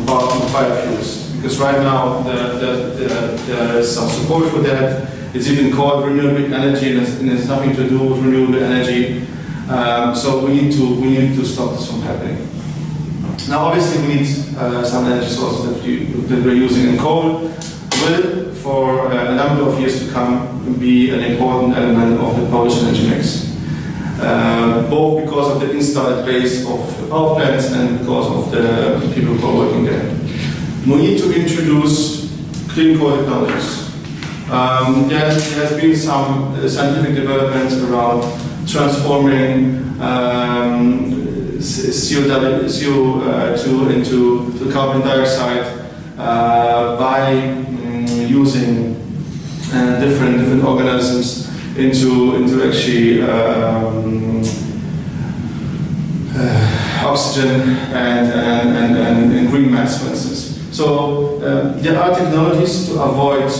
biofuels, because right now there is some support for that. It's even called renewable energy, and it has nothing to do with renewable energy. So we need to stop this from happening. Now, obviously, we need some energy sources that we're using, and coal will, for a number of years to come, be an important element of the Polish energy mix. both because of the installed base of the power plants and because of the people who are working there. We need to introduce clean coal technologies. There has been some scientific developments around transforming CO2 into carbon dioxide by using different organisms into actually oxygen and green mass, for instance. So there are technologies to avoid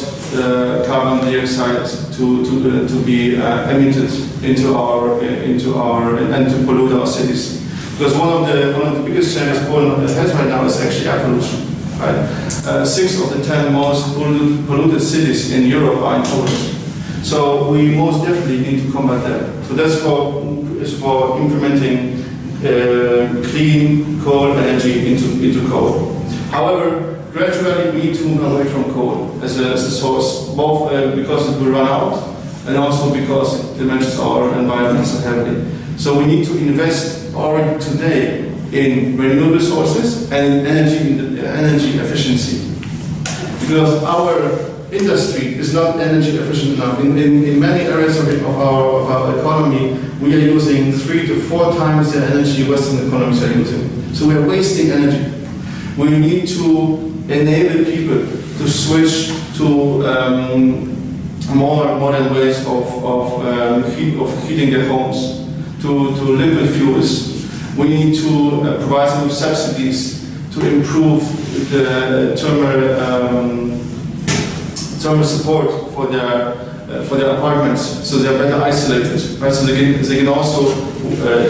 carbon dioxide to be emitted into our and to pollute our cities. Because one of the biggest challenges Poland has right now is actually air pollution. Right? 6 of the 10 most polluted cities in Europe are in Poland. So we most definitely need to combat that. So that's for implementing clean coal energy into coal. However, gradually we need to move away from coal as a source, both because it will run out and also because it damages our environment so heavily. So we need to invest already today in renewable sources and energy efficiency. Because our industry is not energy efficient enough. In many areas of our economy, we are using 3 to 4 times the energy Western economies are using. So we are wasting energy. We need to enable people to switch to more modern ways of heating their homes, to live with fuels. We need to provide some subsidies to improve the thermal support for their apartments, so they're better isolated. Right? So they can also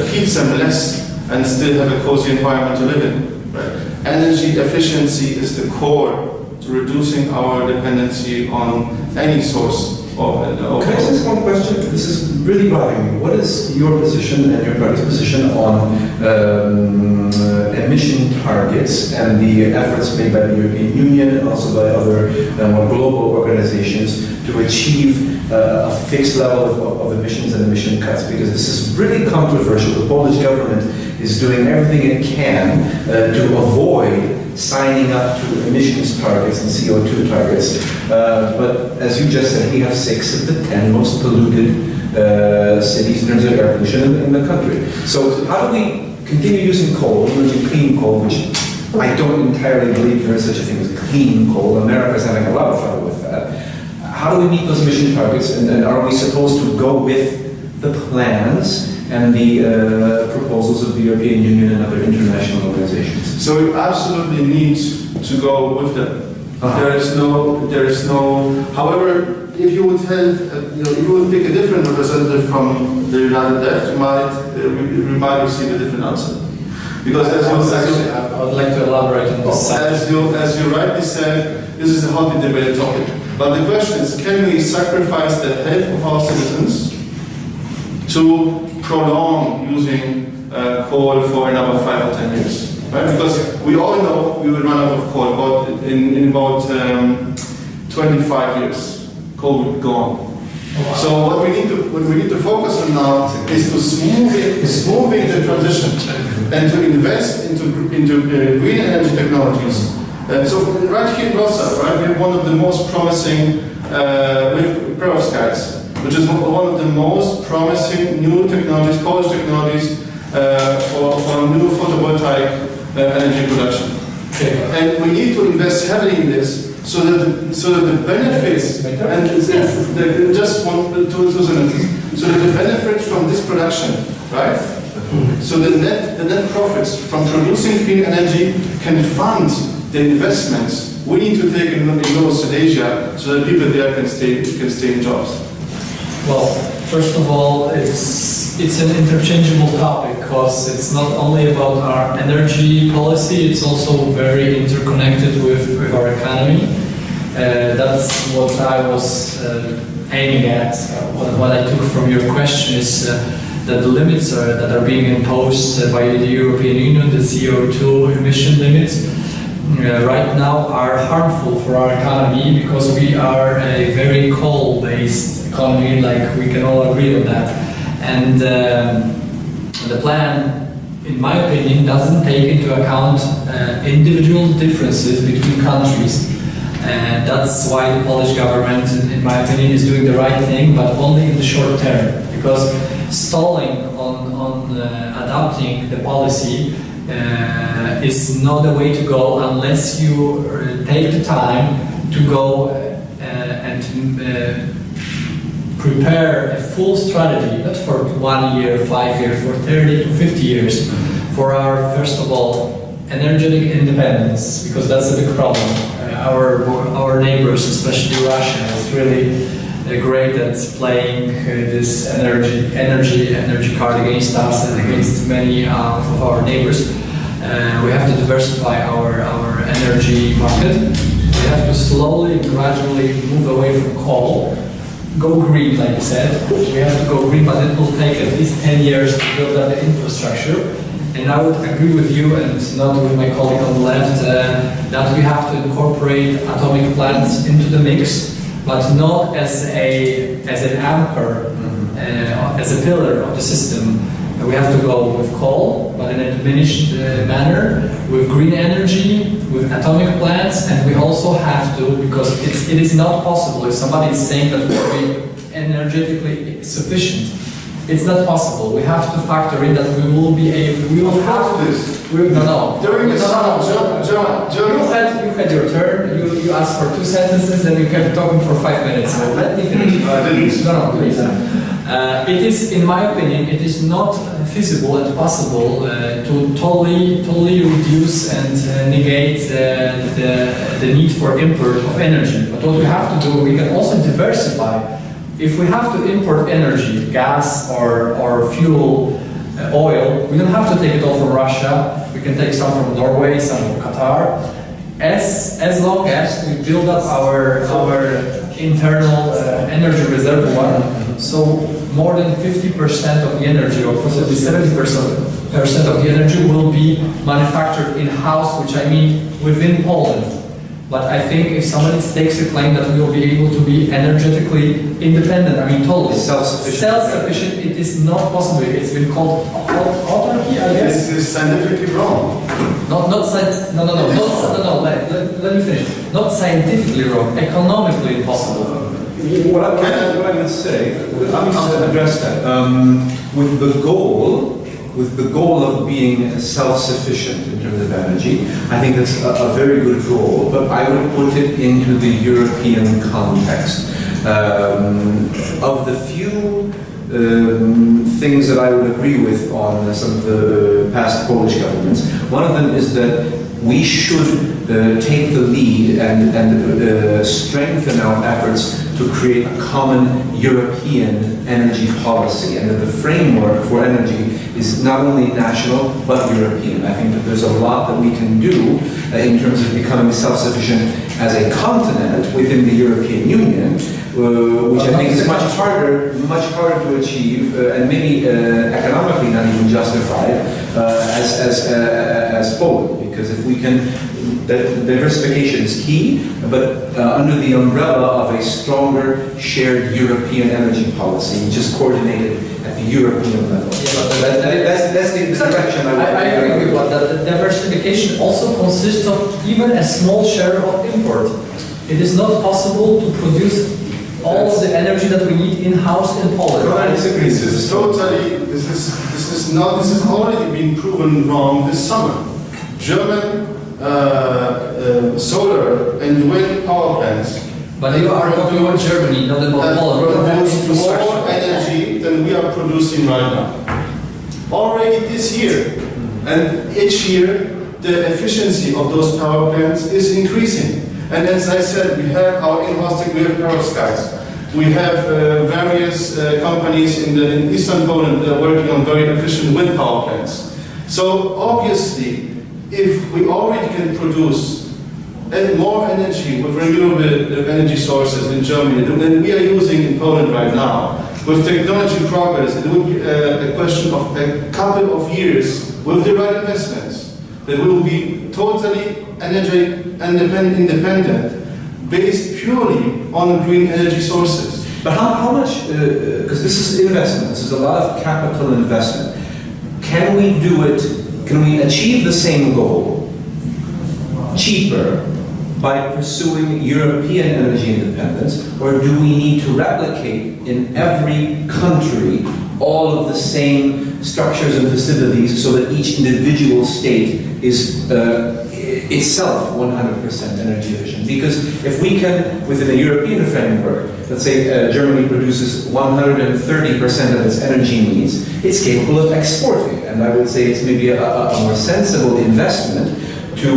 heat them less and still have a cozy environment to live in. Right? Energy efficiency is the core to reducing our dependency on any source of Can I ask one question? This is really bothering me. What is your position and your party's position on emission targets and the efforts made by the European Union and also by other more global organizations to achieve a fixed level of emissions and emission cuts? Because this is really controversial. The Polish government is doing everything it can to avoid signing up to emissions targets and CO2 targets. But as you just said, we have 6 of the 10 most polluted cities in terms of air pollution in the country. So how do we continue using coal, using clean coal, which I don't entirely believe there is such a thing as clean coal. America is having a lot of trouble with that. How do we meet those emission targets, and are we supposed to go with the plans and the proposals of the European Union and other international organizations? So we absolutely need to go with them. There is no. However, if you would have, if you would pick a different representative from the United Left, we might receive a different answer. Because I would like to elaborate on this. As you rightly said, this is a hotly debated topic. But the question is, can we sacrifice the health of our citizens to prolong using coal for another 5 or 10 years? Right? Because we all know we will run out of coal in about 25 years. Coal will be gone. So what we need to focus on now is to smoothing the transition and to invest into green energy technologies. So right here in Wrocław, right, we have one of the most promising perovskites, which is one of the most promising new technologies, Polish technologies for new photovoltaic energy production. Okay. And we need to invest heavily in this so that the benefits and just two sentences. So that the benefits from this production, right? So the net profits from producing clean energy can fund the investments we need to take in Nowoczesna Asia so that people there can stay in jobs. Well, first of all, it's an interchangeable topic because it's not only about our energy policy, it's also very interconnected with our economy. That's what I was aiming at. What I took from your question is that the limits that are being imposed by the European Union, the CO2 emission limits, right now are harmful for our economy because we are a very coal-based economy, like we can all agree on that. And the plan, in my opinion, doesn't take into account individual differences between countries. And that's why the Polish government, in my opinion, is doing the right thing, but only in the short term. Because stalling on adopting the policy is not the way to go unless you take the time to go and prepare a full strategy, not for 1 year, 5 years, for 30 to 50 years, for our, first of all, energetic independence, because that's a big problem. Our neighbors, especially Russia, is really great at playing this energy card against us and against many of our neighbors. We have to diversify our energy market. We have to slowly, gradually move away from coal, go green, like you said. We have to go green, but it will take at least 10 years to build up the infrastructure. And I would agree with you, and not with my colleague on the left, that we have to incorporate atomic plants into the mix, but not as an anchor, as a pillar of the system. We have to go with coal, but in a diminished manner, with green energy, with atomic plants, and we also have to, because it is not possible if somebody is saying that we will be energetically sufficient. It's not possible. We have to factor in that we will be able. We will have to. During the summer, you had your turn. You asked for 2 sentences, and you kept talking for 5 minutes. So let me finish. I didn't. No, please. It is, in my opinion, it is not feasible and possible to totally reduce and negate the need for import of energy. But what we have to do, we can also diversify. If we have to import energy, gas or fuel, oil, we don't have to take it all from Russia. We can take some from Norway, some from Qatar. As long as we build up our internal energy reservoir, so more than 50% of the energy, or possibly 70% of the energy, will be manufactured in-house, which I mean within Poland. But I think if somebody takes a claim that we will be able to be energetically independent, I mean totally self-sufficient, it is not possible. It's been called autarky, I guess. This is scientifically wrong. Let me finish. Not scientifically wrong, economically impossible. What I would say, let me address that. With the goal of being self-sufficient in terms of energy, I think that's a very good goal, but I would put it into the European context. Of the few things that I would agree with on some of the past Polish governments, one of them is that we should take the lead and strengthen our efforts to create a common European energy policy, and that the framework for energy is not only national but European. I think that there's a lot that we can do in terms of becoming self-sufficient as a continent within the European Union, which I think is much harder to achieve, and maybe economically not even justified as Poland. Because if we can, diversification is key, but under the umbrella of a stronger shared European energy policy, which is coordinated at the European level. That's the direction I agree with that. The diversification also consists of even a small share of import. It is not possible to produce all of the energy that we need in-house in Poland. No, I disagree. This is already been proven wrong this summer. German solar and wind power plants. But you are talking about Germany, not about Poland. Produce more energy than we are producing right now. Already this year, and each year, the efficiency of those power plants is increasing. And as I said, we have our in-house, we have perovskites. We have various companies in eastern Poland that are working on very efficient wind power plants. So obviously, if we already can produce more energy with renewable energy sources in Germany than we are using in Poland right now, with technology progress, it will be a question of a couple of years with the right investments that we will be totally energy independent, based purely on green energy sources. But how much, because this is investment, this is a lot of capital investment. Can we do it, can we achieve the same goal cheaper by pursuing European energy independence, or do we need to replicate in every country all of the same structures and facilities so that each individual state is itself 100% energy efficient? Because if we can, within a European framework, let's say Germany produces 130% of its energy needs, it's capable of exporting. And I would say it's maybe a more sensible investment to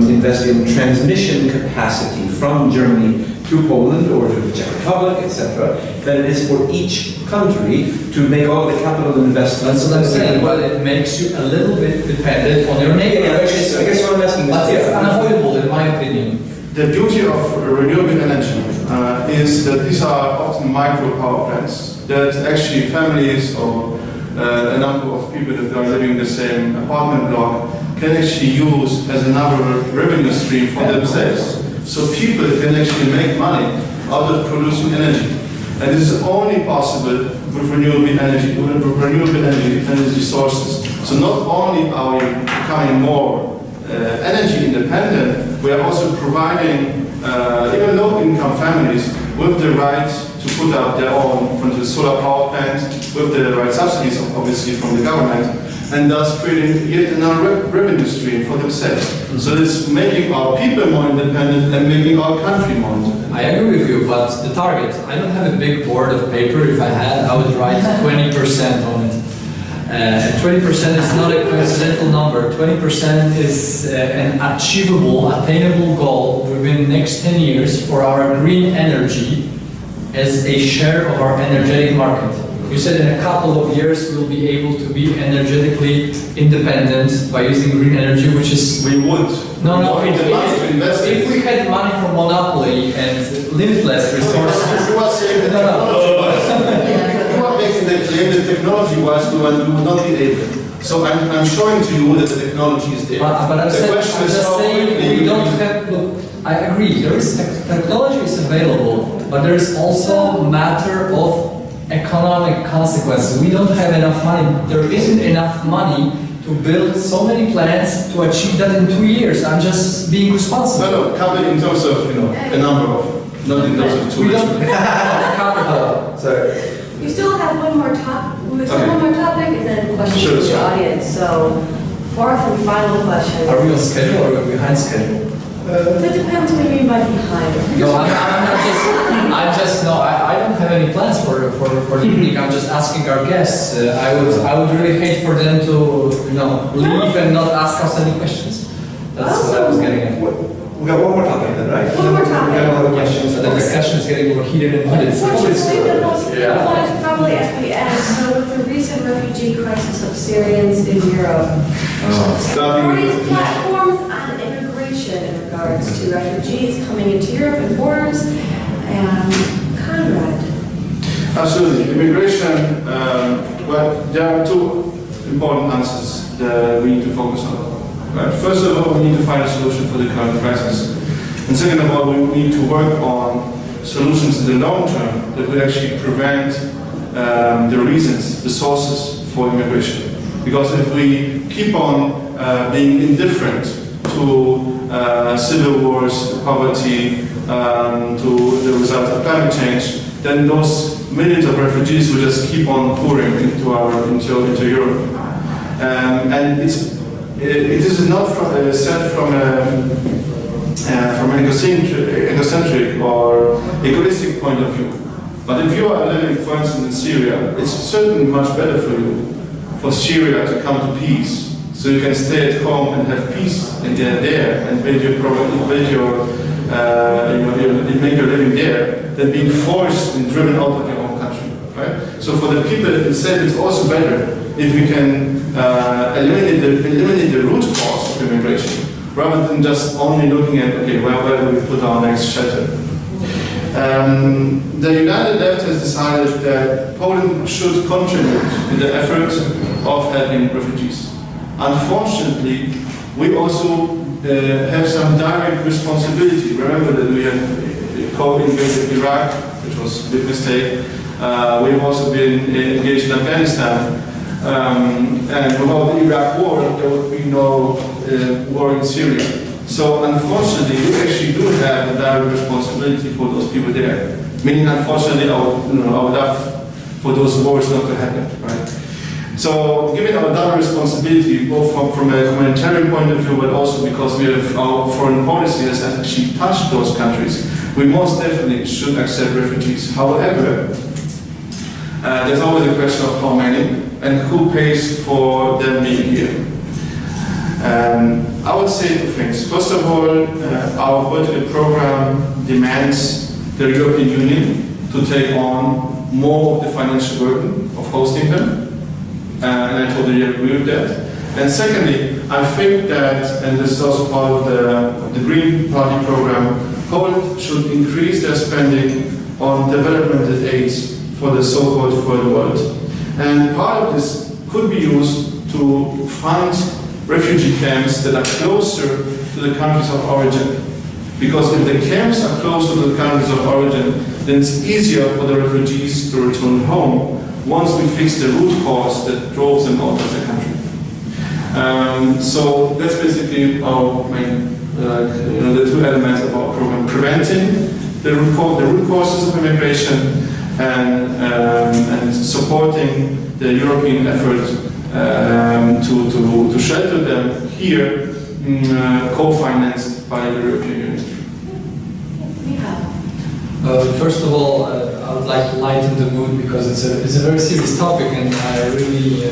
invest in transmission capacity from Germany to Poland or to the Czech Republic, etc., than it is for each country to make all the capital investments. That's what I'm saying. Well, it makes you a little bit dependent on your neighbor. I guess what I'm asking but is, it's unavoidable, in my opinion. The beauty of renewable energy is that these are often micro power plants that actually families or a number of people that are living in the same apartment block can actually use as another revenue stream for themselves. So people can actually make money out of producing energy. And this is only possible with renewable energy sources. So not only are we becoming more energy independent, we are also providing even low-income families with the right to put up their own from the solar power plant, with the right subsidies obviously from the government, and thus creating yet another revenue stream for themselves. So it's making our people more independent and making our country more independent. I agree with you, but the target, I don't have a big board of paper. If I had, I would write 20% on it. 20% is not a coincidental number. 20% is an achievable, attainable goal within the next 10 years for our green energy as a share of our energetic market. You said in a couple of years we'll be able to be energetically independent by using green energy, which is... We would. No, If we had money from monopoly and limitless resources... You are saying that you are making the claim that technology-wise we would not be able. So I'm showing to you that the technology is there. But I'm just saying we don't have... Look, I agree, there is technology is available, but there is also a matter of economic consequences. We don't have enough money. There isn't enough money to build so many plants to achieve that in 2 years. I'm just being responsible. No, couple in terms of, a number of, not in terms of two. We don't have capital. Sorry. We still have one more topic, and then questions Sure, from the sure. audience. So, fourth and final question. Are we on schedule or are we behind schedule? That depends what you mean by behind. No, I don't have any plans for the evening. I'm just asking our guests. I would really hate for them to, leave and not ask us any questions. That's what I was getting at. we got one more topic then, right? One more topic. We got a lot of questions. The discussion is getting more heated and heated. Unfortunately, the most Yeah. important is probably at the end. So with the recent refugee crisis of Syrians in Europe, Starting what are these with platforms on immigration in regards to refugees coming into Europe and borders? And Conrad. Absolutely. Immigration, well, there are two important answers that we need to focus on. Right? First of all, we need to find a solution for the current crisis. And second of all, we need to work on solutions in the long term that will actually prevent the reasons, the sources for immigration. Because if we keep on being indifferent to civil wars, to poverty, to the result of climate change, then those millions of refugees will just keep on pouring into Europe. And it is not said from an egocentric or egoistic point of view. But if you are living, for instance, in Syria, it's certainly much better for you, for Syria to come to peace, so you can stay at home and have peace and there and make your living there, than being forced and driven out of your own country. Right? So for the people itself, it's also better if we can eliminate the root cause of immigration, rather than just only looking at, okay, where do we put our next shelter? The United Left has decided that Poland should contribute to the effort of helping refugees. Unfortunately, we also have some direct responsibility. Remember that we have co-invaded Iraq, which was was a big mistake. We've also been engaged in Afghanistan. And without the Iraq war, there would be no war in Syria. So unfortunately, we actually do have a direct responsibility for those people there. Meaning, unfortunately, I would love for those wars not to happen, right? So, given our double responsibility, both from a humanitarian point of view, but also because we have our foreign policy that has actually touched those countries, we most definitely should accept refugees. However, there's always a question of how many and who pays for them being here. I would say two things. First of all, our political program demands the European Union to take on more of the financial burden of hosting them. And I totally agree with that. And secondly, I think that, and this is also part of the Green Party program, Poland should increase their spending on development aids for the so-called third world. And part of this could be used to fund refugee camps that are closer to the countries of origin. Because if the camps are closer to the countries of origin, then it's easier for the refugees to return home once we fix the root cause that drove them out of the country. So that's basically our main, the two elements of our program: preventing the root causes of immigration and supporting the European effort to shelter them here, co-financed by the European Union. First of all, I would like to lighten the mood because it's a very serious topic, and I really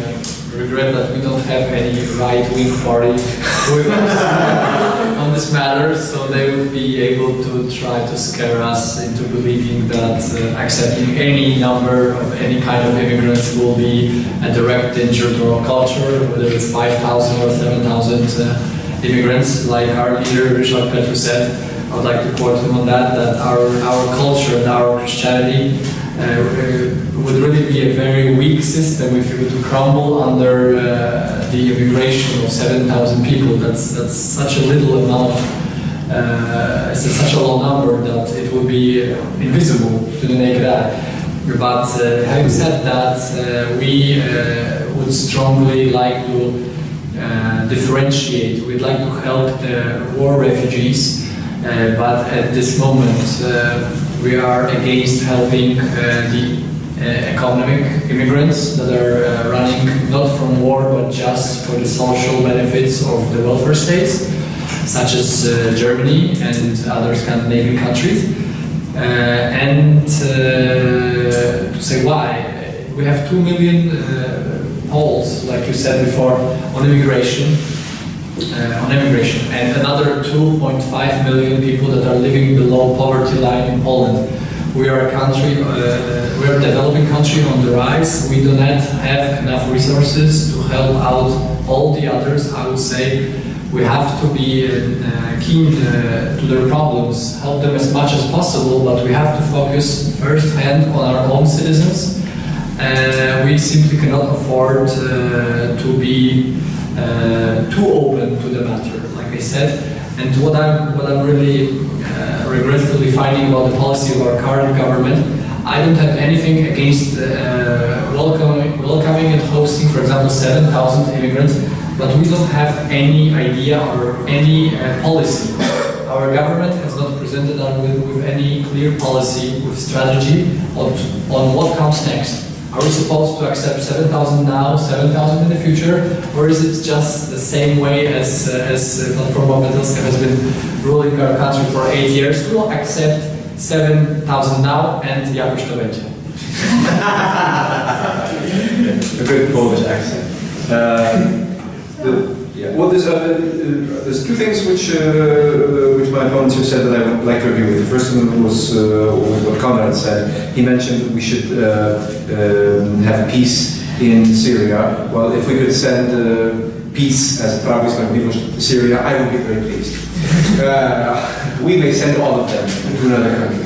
regret that we don't have any right-wing party with us on this matter, so they would be able to try to scare us into believing that accepting any number of any kind of immigrants will be a direct danger to our culture, whether it's 5,000 or 7,000 immigrants, like our leader Richard Petru said. I would like to quote him on that our culture and our Christianity would really be a very weak system if it were to crumble under the immigration of 7,000 people. That's such a little amount, it's such a low number that it would be invisible to the naked eye. But having said that, we would strongly like to differentiate. We'd like to help the war refugees. But at this moment, we are against helping the economic immigrants that are running not from war but just for the social benefits of the welfare states, such as Germany and other Scandinavian countries. And to say why, we have 2 million Poles, like you said before, on immigration. And another 2.5 million people that are living below poverty line in Poland. We are a country, we are a developing country on the rise. We do not have enough resources to help out all the others. I would say we have to be keen to their problems, help them as much as possible, but we have to focus firsthand on our own citizens. We simply cannot afford to be too open to the matter, like I said. And what I'm really regretfully finding about the policy of our current government, I don't have anything against welcoming and hosting, for example, 7,000 immigrants, but we don't have any idea or any policy. Our government has not presented us with any clear policy, with strategy on what comes next. Are we supposed to accept 7,000 now, 7,000 in the future, or is it just the same way as Platforma Obywatelska has been ruling our country for 8 years? We will accept 7,000 now, and jakoś to będzie. A good Polish accent. Well, there's two things which my opponents have said that I would like to agree with. The first one was what Konrad said. He mentioned that we should have peace in Syria. Well, if we could send peace as Prawo i Sprawiedliwość to Syria, I would be very pleased. We may send all of them to another country.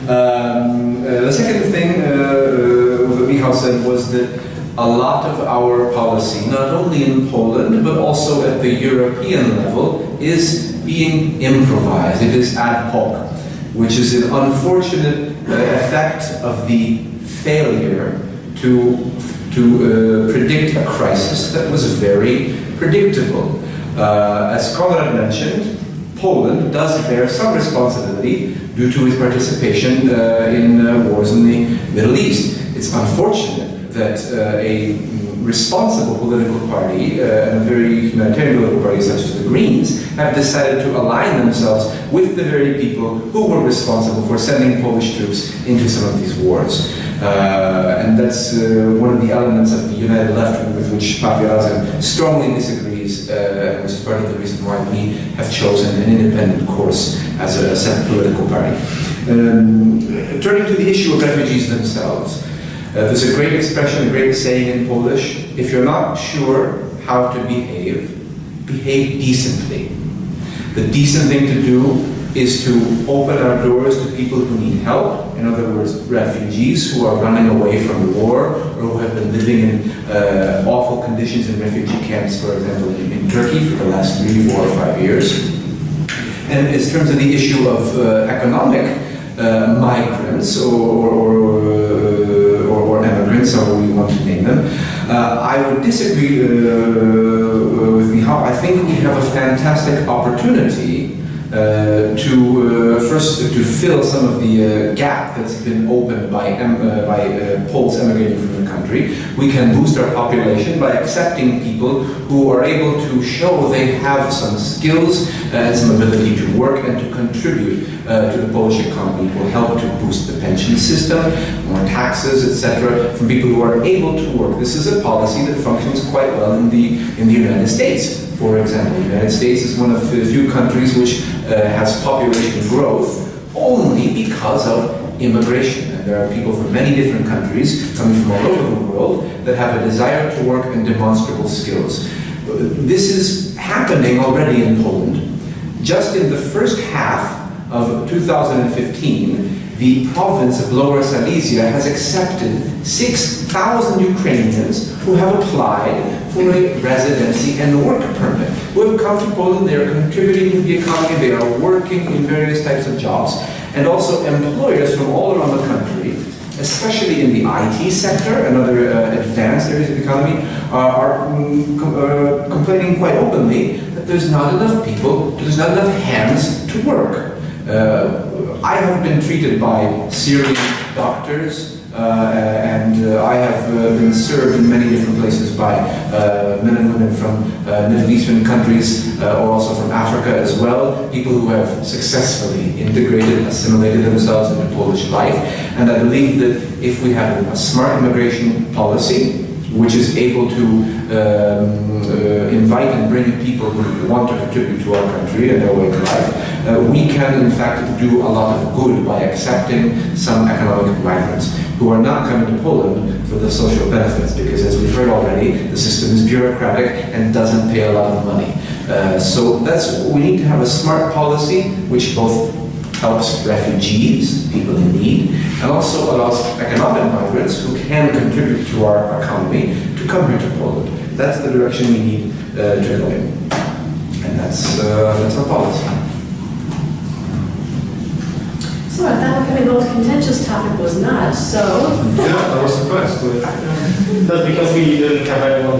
The second thing that Michał said was that a lot of our policy, not only in Poland, but also at the European level, is being improvised. It is ad hoc. which is an unfortunate effect of the failure to predict a crisis that was very predictable. As Konrad mentioned, Poland does bear some responsibility due to its participation in wars in the Middle East. It's unfortunate that a responsible political party and a very humanitarian political party such as the Greens have decided to align themselves with the very people who were responsible for sending Polish troops into some of these wars. And that's one of the elements of the United Left with which Razem strongly disagrees, which is part of the reason why we have chosen an independent course as a separate political party. Turning to the issue of refugees themselves, there's a great expression, a great saying in Polish: if you're not sure how to behave, behave decently. The decent thing to do is to open our doors to people who need help, in other words, refugees who are running away from war or who have been living in awful conditions in refugee camps, for example, in Turkey for the last 3, 4, or 5 years. And in terms of the issue of economic migrants or immigrants, however we want to name them, I would disagree with Michał. I think we have a fantastic opportunity to fill some of the gap that's been opened by Poles emigrating from the country. We can boost our population by accepting people who are able to show they have some skills and some ability to work and to contribute to the Polish economy. It will help to boost the pension system, more taxes, etc., from people who are able to work. This is a policy that functions quite well in the United States. For example, the United States is one of the few countries which has population growth only because of immigration. And there are people from many different countries coming from all over the world that have a desire to work and demonstrable skills. This is happening already in Poland. Just in the first half of 2015, the province of Lower Silesia has accepted 6,000 Ukrainians who have applied for a residency and work permit, who have come to Poland. They are contributing to the economy, they are working in various types of jobs, and also employers from all around the country, especially in the IT sector and other advanced areas of the economy, are complaining quite openly that there's not enough people, there's not enough hands to work. I have been treated by Syrian doctors, and I have been served in many different places by men and women from Middle Eastern countries, or also from Africa as well, people who have successfully integrated, assimilated themselves into Polish life. And I believe that if we have a smart immigration policy, which is able to invite and bring people who want to contribute to our country and their way of life, we can in fact do a lot of good by accepting some economic migrants who are not coming to Poland for the social benefits, because as we've heard already, the system is bureaucratic and doesn't pay a lot of money. So we need to have a smart policy which both helps refugees, people in need, and also allows economic migrants who can contribute to our economy to come here to Poland. That's the direction we need to go in. And that's our policy. So I thought the most contentious topic was not, so... Yeah, I was surprised. That's because we didn't have anyone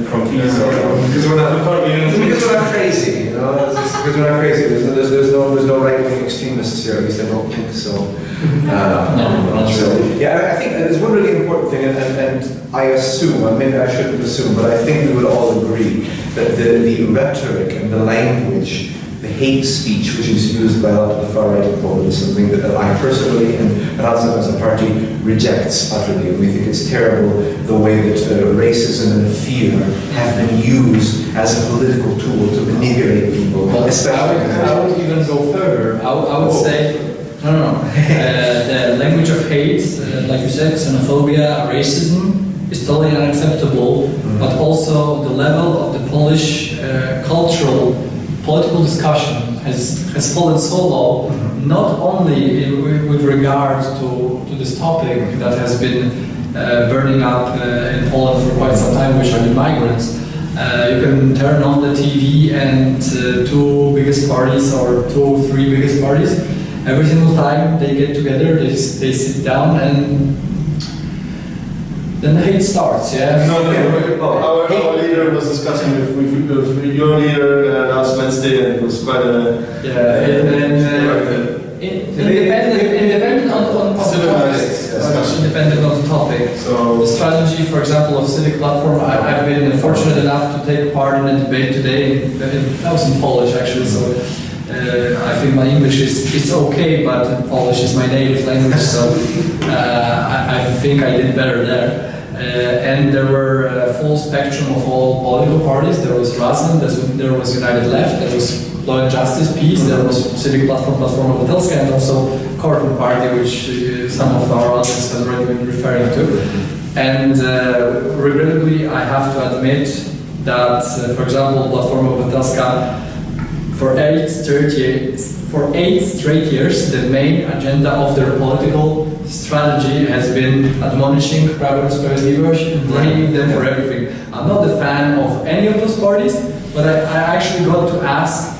from peace or... Because we're not crazy, you know. Because we're not crazy. There's no right-wing extremists here. At least I don't think so. Yeah, I think there's one really important thing, and I assume, maybe I shouldn't assume, but I think we would all agree that the rhetoric and the language, the hate speech which is used by a lot of the far right in Poland is something that I personally and Razem as a party rejects utterly. And we think it's terrible the way that racism and fear have been used as a political tool to manipulate people. Well, I would even go further. I would say, no. The language of hate, like you said, xenophobia, racism, is totally unacceptable. But also the level of the Polish cultural political discussion has fallen so low, not only with regard to this topic that has been burning up in Poland for quite some time, which are the migrants. You can turn on the TV and two biggest parties or 2 or 3 biggest parties, every single time they get together, they sit down and then the hate starts, yeah? No, our leader was discussing with your leader last Wednesday, and it was quite a... Independent on the topic. Independent on the topic. So the strategy, for example, of Civic Platform, I've been fortunate enough to take part in a debate today. That was in Polish, actually, so I think my English is okay, but Polish is my native language, so I think I did better there. And there were a full spectrum of all political parties. There was Razem, there was United Left, there was Law and Justice, Peace, there was Civic Platform, Platforma Obywatelska, and also Corbyn Party, which some of our audience has already been referring to. And regrettably, I have to admit that, for example, Platforma Obywatelska, for 8 straight years, the main agenda of their political strategy has been admonishing Prawo i Sprawiedliwość and blaming them for everything. I'm not a fan of any of those parties, but I actually got to ask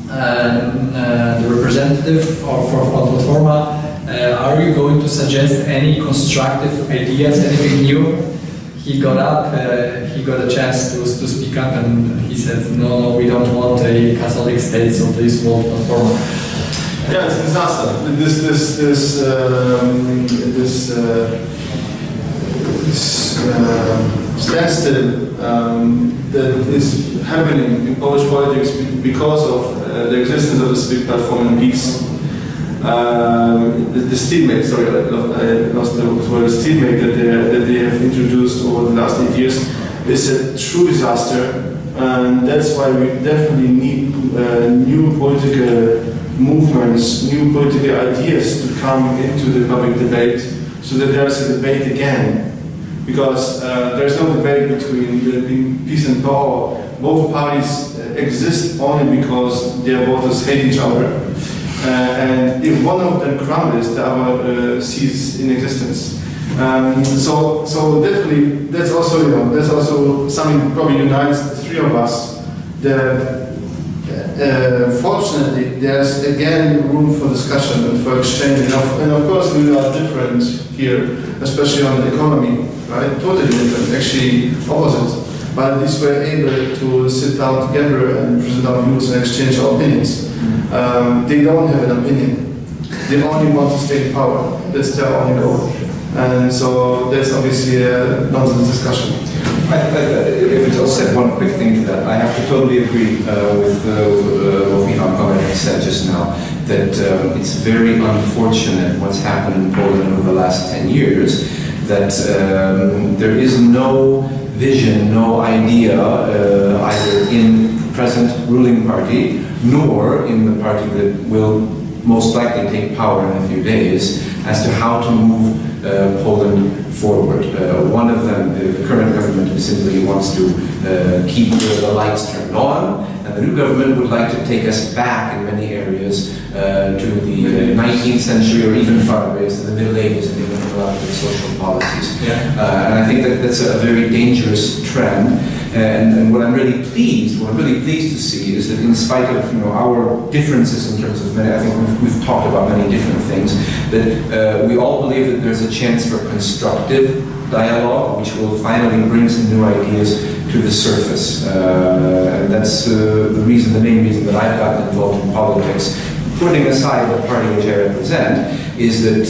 the representative for Platforma, are you going to suggest any constructive ideas, anything new? He got up, he got a chance to speak up, and he said, no, we don't want a Catholic state, so please vote Platforma. yeah, it's a disaster. This standstill that is happening in Polish politics because of the existence of the Civic Platform and Peace. The stalemate, sorry, I lost the word, stalemate that they have introduced over the last 8 years is a true disaster, and that's why we definitely need new political movements, new political ideas to come into the public debate, so that there's a debate again. Because there's no debate between peace and power. Both parties exist only because their voters hate each other. And if one of them crumbles, the other ceases in existence. So definitely, that's also something probably unites the three of us. Fortunately, there's again room for discussion and for exchange. And of course, we are different here, especially on the economy, right? Totally different, actually opposite. But at least we're able to sit down together and present our views and exchange our opinions. They don't have an opinion. They only want to stay in power. That's their only goal. And so that's obviously a nonsense discussion. If I just said one quick thing to that, I have to totally agree with what Michał said just now, that it's very unfortunate what's happened in Poland over the last 10 years, that there is no vision, no idea either in the present ruling party nor in the party that will most likely take power in a few days as to how to move Poland forward. One of them, the current government, simply wants to keep the lights turned on, and the new government would like to take us back in many areas to the 19th century or even farther, to the Middle Ages, and even a lot of social policies. And I think that that's a very dangerous trend. And what I'm really pleased to see is that in spite of our differences in terms of many, I think we've talked about many different things, that we all believe that there's a chance for constructive dialogue, which will finally bring some new ideas to the surface. And that's the main reason that I've gotten involved in politics. Putting aside the party which I represent, is that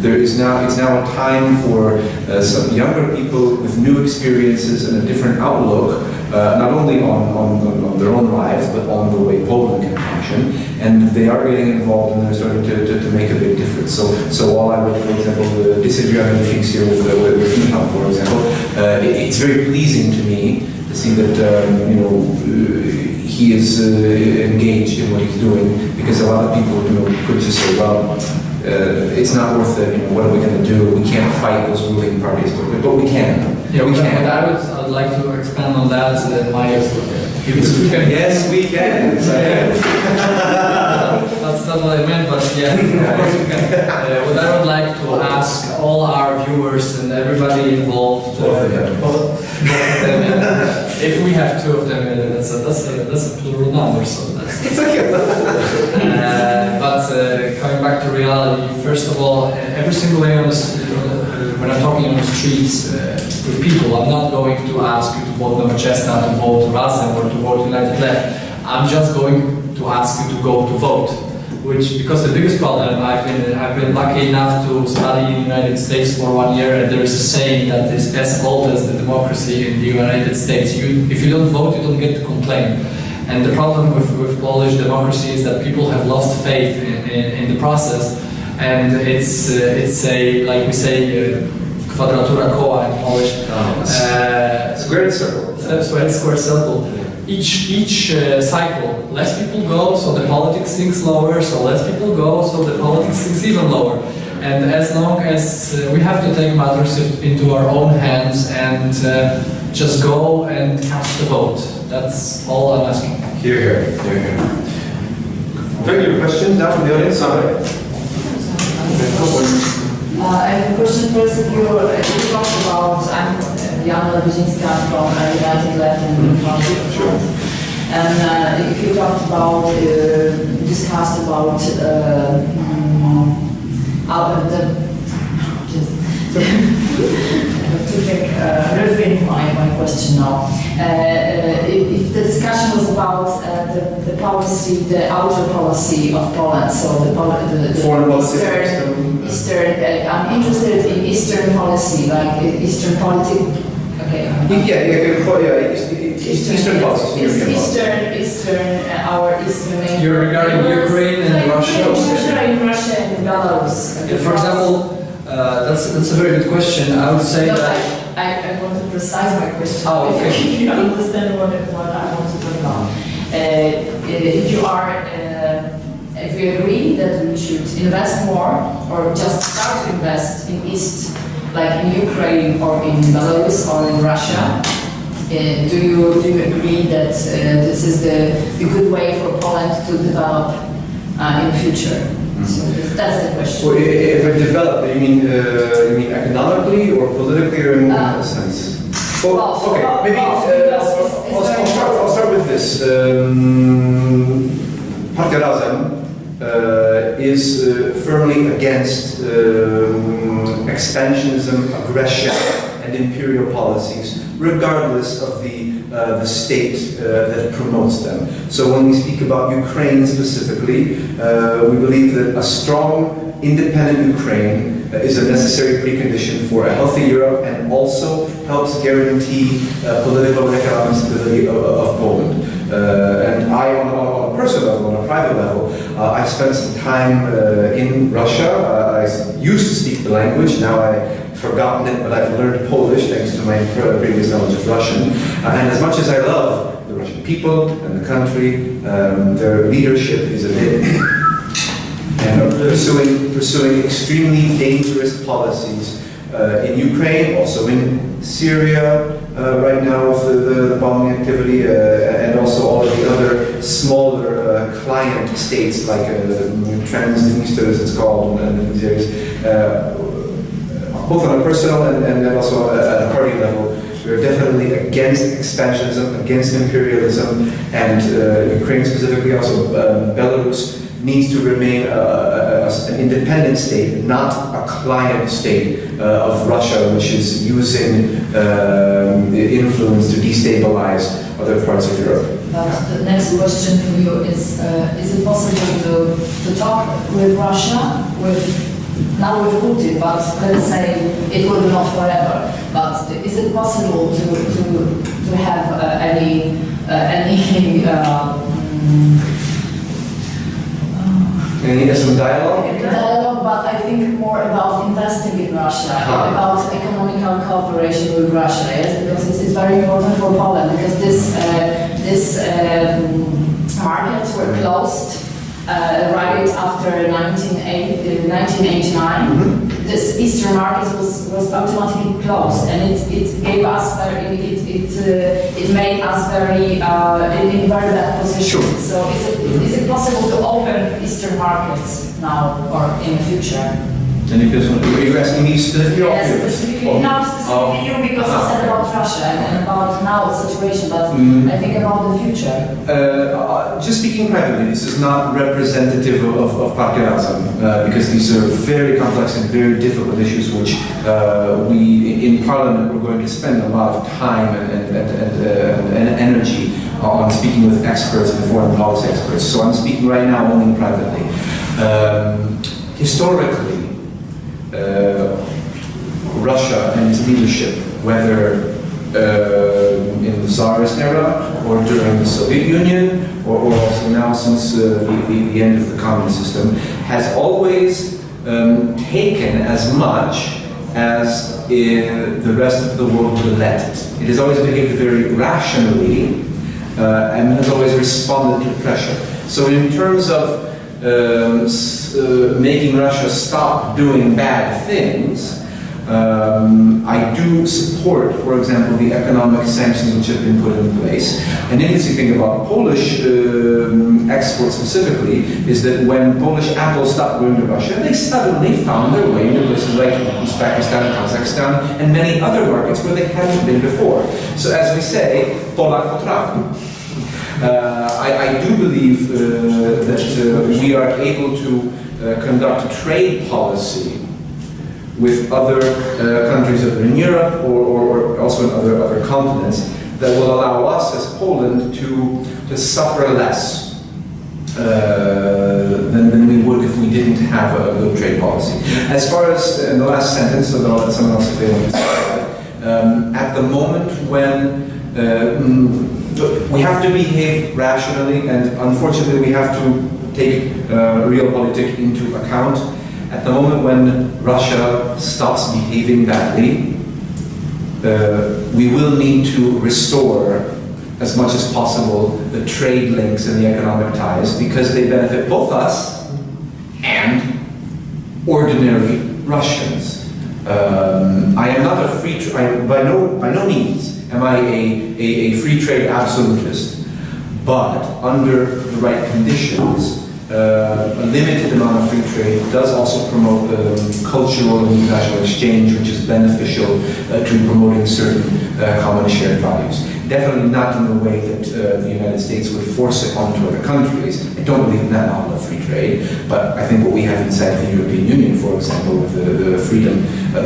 it's now a time for some younger people with new experiences and a different outlook, not only on their own lives, but on the way Poland can function. And they are getting involved, and they're starting to make a big difference. So while I would, for example, disagree on many things here with Michał, for example, it's very pleasing to me to see that he is engaged in what he's doing, because a lot of people could just say, well, it's not worth it, what are we going to do? We can't fight those ruling parties, but we can. Yeah, we can. I'd like to expand on that. Yes, we can. That's not what I meant, but yeah, of course we can. What I would like to ask all our viewers and everybody involved, if we have two of them, that's a plural number, so that's. It's okay. But coming back to reality, first of all, every single day when I'm talking on the streets with people, I'm not going to ask you to vote Nowoczesna, to vote Razem, or to vote United Left. I'm just going to ask you to go to vote. Because the biggest problem, I've been lucky enough to study in the United States for 1 year, and there is a saying that is as old as the democracy in the United States. If you don't vote, you don't get to complain. And the problem with Polish democracy is that people have lost faith in the process, and it's a, like we say, kwadratura koła in Polish. Square circle. Square circle. Each cycle, less people go, so the politics sinks lower, so less people go, so the politics sinks even lower. And as long as we have to take matters into our own hands and just go and cast the vote. That's all I'm asking. Here, here, here, here. Thank you. Question down from the audience? Sorry. I have a question first. You talked about, I'm Jana Lewicinska from United Left and Sure. And if you talked about, discussed about rethink my question now. If the discussion was about the policy, the outer policy of Poland, so the foreign policy. Eastern, I'm interested in Eastern policy, like Eastern politics. Okay. Eastern policy. Our Eastern neighbor. You're regarding Ukraine and Russia? Russia and Belarus. For example, that's a very good question. I would say that. I want to precise my question. Oh, okay. If you understand what I want to talk about. If we agree that we should invest more or just start to invest in East, like in Ukraine or in Belarus or in Russia, do you agree that this is the good way for Poland to develop in the future? So that's the question. Well, if I develop, you mean economically or politically or in what sense? Well, okay, maybe I'll start with this. Partia Razem is firmly against expansionism, aggression, and imperial policies, regardless of the state that promotes them. So when we speak about Ukraine specifically, we believe that a strong, independent Ukraine is a necessary precondition for a healthy Europe and also helps guarantee political and economic stability of Poland. And I, on a personal level, on a private level, I spent some time in Russia. I used to speak the language. Now I've forgotten it, but I've learned Polish thanks to my previous knowledge of Russian. And as much as I love the Russian people and the country, their leadership is a bit and pursuing extremely dangerous policies in Ukraine, also in Syria right now with the bombing activity, and also all of the other smaller client states like Transnistria, as it's called, and these areas. Both on a personal and then also at a party level, we're definitely against expansionism, against imperialism, and Ukraine specifically, also Belarus, needs to remain an independent state, not a client state of Russia, which is using influence to destabilize other parts of Europe. But the next question for you is it possible to talk with Russia, not with Putin, but let's say it will be not forever, but is it possible to have any some dialogue? Dialogue, but I think more about investing in Russia, about economical cooperation with Russia, yes, because it's very important for Poland, because these markets were closed right after 1989. Mm-hmm. This Eastern market was automatically closed, and it gave us it made us very in very bad position. Sure. So is it possible to open Eastern markets now or in the future? Any person? Are you asking me specifically? Yes, specifically, not specifically you, because you said about Russia and about now the situation, but I think about the future. Just speaking privately, this is not representative of Partia Razem, because these are very complex and very difficult issues which we in Parliament we're going to spend a lot of time and energy on speaking with experts and foreign policy experts. So I'm speaking right now only privately. Historically, Russia and its leadership, whether in the Tsarist era or during the Soviet Union or also now since the end of the communist system, has always taken as much as the rest of the world would let it. It has always behaved very rationally and has always responded to pressure. So in terms of making Russia stop doing bad things, I do support, for example, the economic sanctions which have been put in place. An interesting thing about Polish exports specifically is that when Polish apples stopped going to Russia, they suddenly found their way into places like Uzbekistan, Kazakhstan, and many other markets where they hadn't been before. So as we say, Polak potrafi. I do believe that we are able to conduct a trade policy with other countries that are in Europe or also in other continents that will allow us as Poland to suffer less than we would if we didn't have a good trade policy. As far as in the last sentence, so that I'll let someone else if they want to say, at the moment when we have to behave rationally, and unfortunately we have to take realpolitik into account. At the moment when Russia stops behaving badly, we will need to restore as much as possible the trade links and the economic ties, because they benefit both us and ordinary Russians. I am not a by no means am I a free trade absolutist, but under the right conditions, a limited amount of free trade does also promote cultural and international exchange, which is beneficial to promoting certain common shared values. Definitely not in the way that the United States would force it onto other countries. I don't believe in that model of free trade, but I think what we have inside the European Union, for example, with the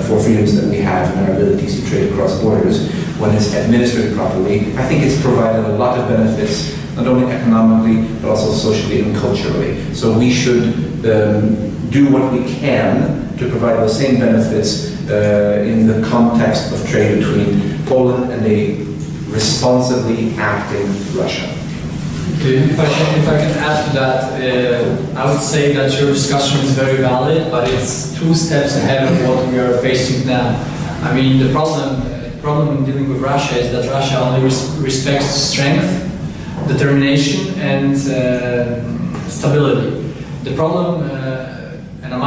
four freedoms that we have and our abilities to trade across borders, when it's administered properly, I think it's provided a lot of benefits, not only economically, but also socially and culturally. So we should do what we can to provide those same benefits in the context of trade between Poland and a responsibly acting Russia. If I can add to that, I would say that your discussion is very valid, but it's 2 steps ahead of what we are facing now. I mean, the problem in dealing with Russia is that Russia only respects strength, determination, and stability. The problem, and I'm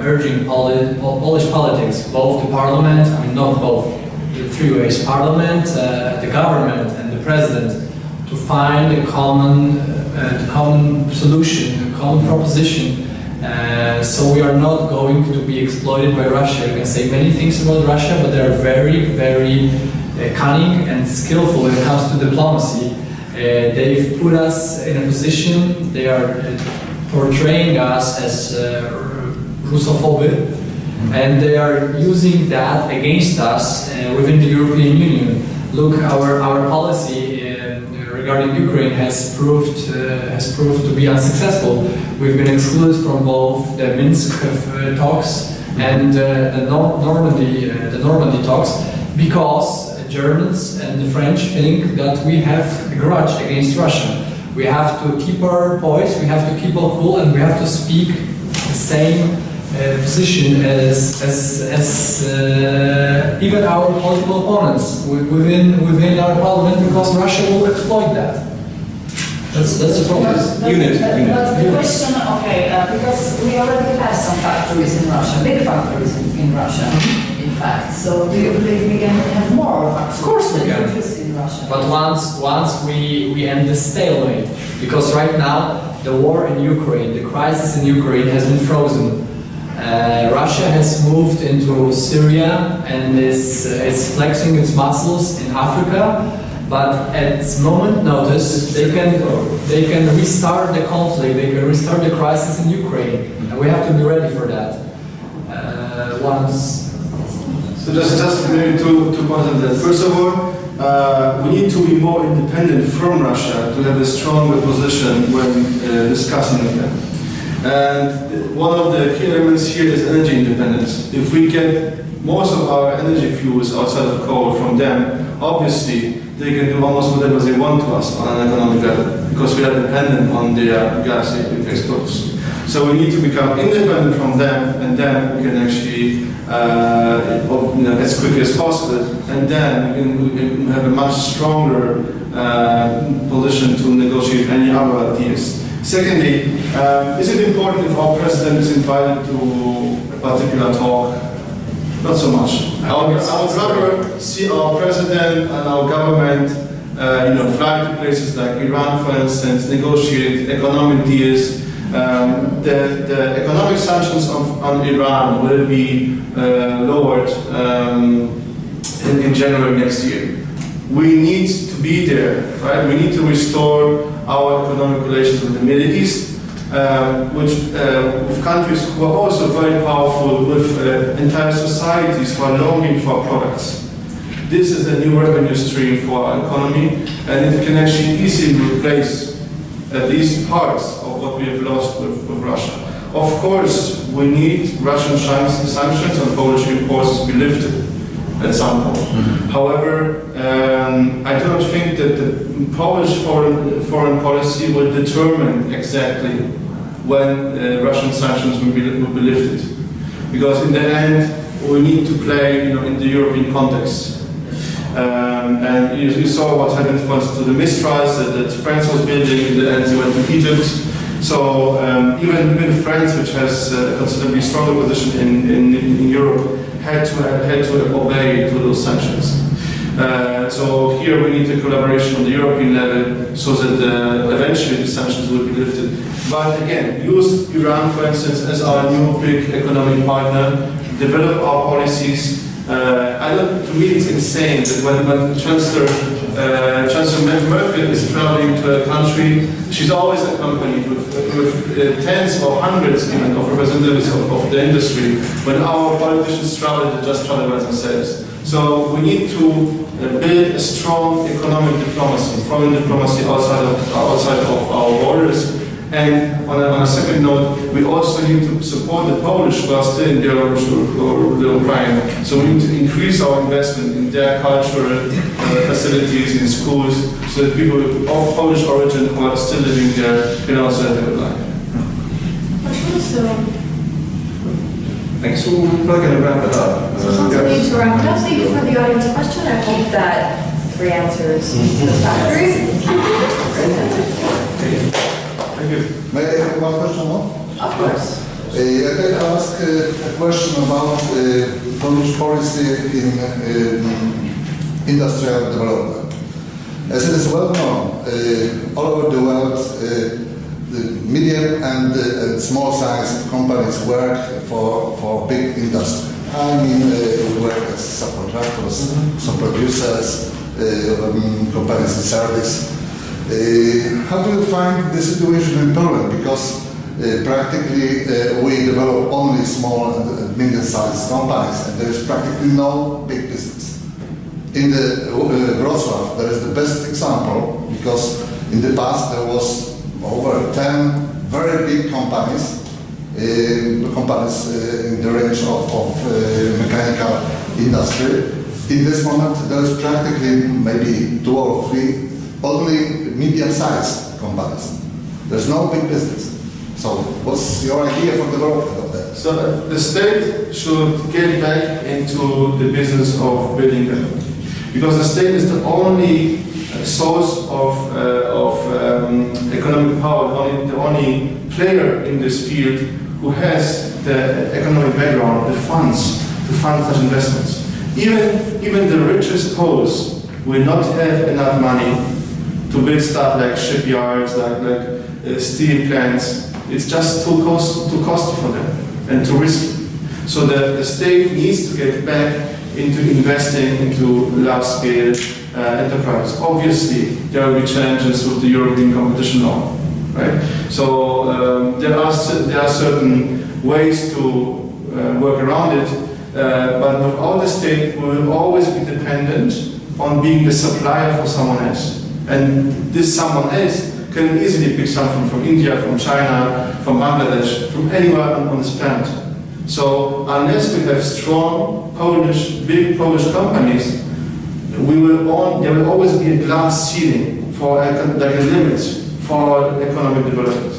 urging Polish politics, both the parliament, I mean not both, the 3 ways, parliament, the government, and the president, to find a common solution, a common proposition. So we are not going to be exploited by Russia. You can say many things about Russia, but they are very, very cunning and skillful when it comes to diplomacy. They've put us in a position, they are portraying us as Russophobe, and they are using that against us within the European Union. Look, our policy regarding Ukraine has proved to be unsuccessful. We've been excluded from both the Minsk talks and the Normandy talks because Germans and the French think that we have a grudge against Russia. We have to keep our poise, we have to keep our cool, and we have to speak the same position as even our political opponents within our parliament, because Russia will exploit that. That's the problem. But the question, okay, because we already have some factories in Russia, big factories in Russia, in fact. So do you believe we can have more factories? Of course we can. In Russia? But once we end this stalemate, because right now the war in Ukraine, the crisis in Ukraine has been frozen. Russia has moved into Syria and is flexing its muscles in Africa, but at this moment notice they can restart the conflict, they can restart the crisis in Ukraine, and we have to be ready for that. So just maybe two points on that. First of all, we need to be more independent from Russia to have a stronger position when discussing with them. And one of the key elements here is energy independence. If we get most of our energy fuels outside of coal from them, obviously they can do almost whatever they want to us on an economic level, because we are dependent on their gas exports. So we need to become independent from them, and then we can actually, as quickly as possible, and then we can have a much stronger position to negotiate any other ideas. Secondly, is it important if our president is invited to a particular talk? Not so much. I would rather see our president and our government, fly to places like Iran, for instance, negotiate economic deals. The economic sanctions on Iran will be lowered in January next year. We need to be there, right? We need to restore our economic relations with the Middle East, with countries who are also very powerful, with entire societies who are longing for products. This is a new revenue stream for our economy, and it can actually easily replace at least parts of what we have lost with Russia. Of course, we need Russian sanctions on Polish imports to be lifted at some point. Mm-hmm. However, I do not think that the Polish foreign policy will determine exactly when Russian sanctions will be lifted, because in the end we need to play, in the European context. And you saw what happened, for instance, to the missiles that France was building. In the end, they went to Egypt. So even France, which has a considerably stronger position in Europe, had to obey to those sanctions. So here we need a collaboration on the European level so that eventually the sanctions will be lifted. But again, use Iran, for instance, as our new big economic partner, develop our policies. To me it's insane that when Chancellor Merkel is traveling to a country, she's always accompanied with tens or hundreds even of representatives of the industry, when our politicians travel, they just travel by themselves. So we need to build a strong economic diplomacy, foreign diplomacy outside of our borders. And on a second note, we also need to support the Polish who are still in Belarus or Ukraine. So we need to increase our investment in their cultural facilities, in schools, so that people of Polish origin who are still living there can also have a good life. Thanks. So we're probably going to wrap it up. So we need to wrap it up. Thank you for the audience question. I hope that 3 answers satisfactory. Thank you. May I have one question more? Of course. I'd like to ask a question about Polish policy in industrial development. As it is well known, all over the world, the medium and small-sized companies work for big industry. I mean, we work as subcontractors, some producers, companies in service. How do you find the situation in Poland? Because practically we develop only small and medium-sized companies, and there is practically no big business. In the Wrocław, there is the best example, because in the past there was over 10 very big companies, in the range of mechanical industry. In this moment, there is practically maybe 2 or 3 only medium-sized companies. There's no big business. So what's your idea for development of that? So the state should get back into the business of building them, because the state is the only source of economic power, the only player in this field who has the economic background, the funds to fund such investments. Even the richest Poles will not have enough money to build stuff like shipyards, like steel plants. It's just too costly for them. and too risky. So the state needs to get back into investing into large-scale enterprises. Obviously, there will be challenges with the European competition law, right? So there are certain ways to work around it, but without the state, we will always be dependent on being the supplier for someone else. And this someone else can easily pick something from India, from China, from Bangladesh, from anywhere on this planet. So unless we have strong big Polish companies, there will always be a glass ceiling for like a limit for economic development.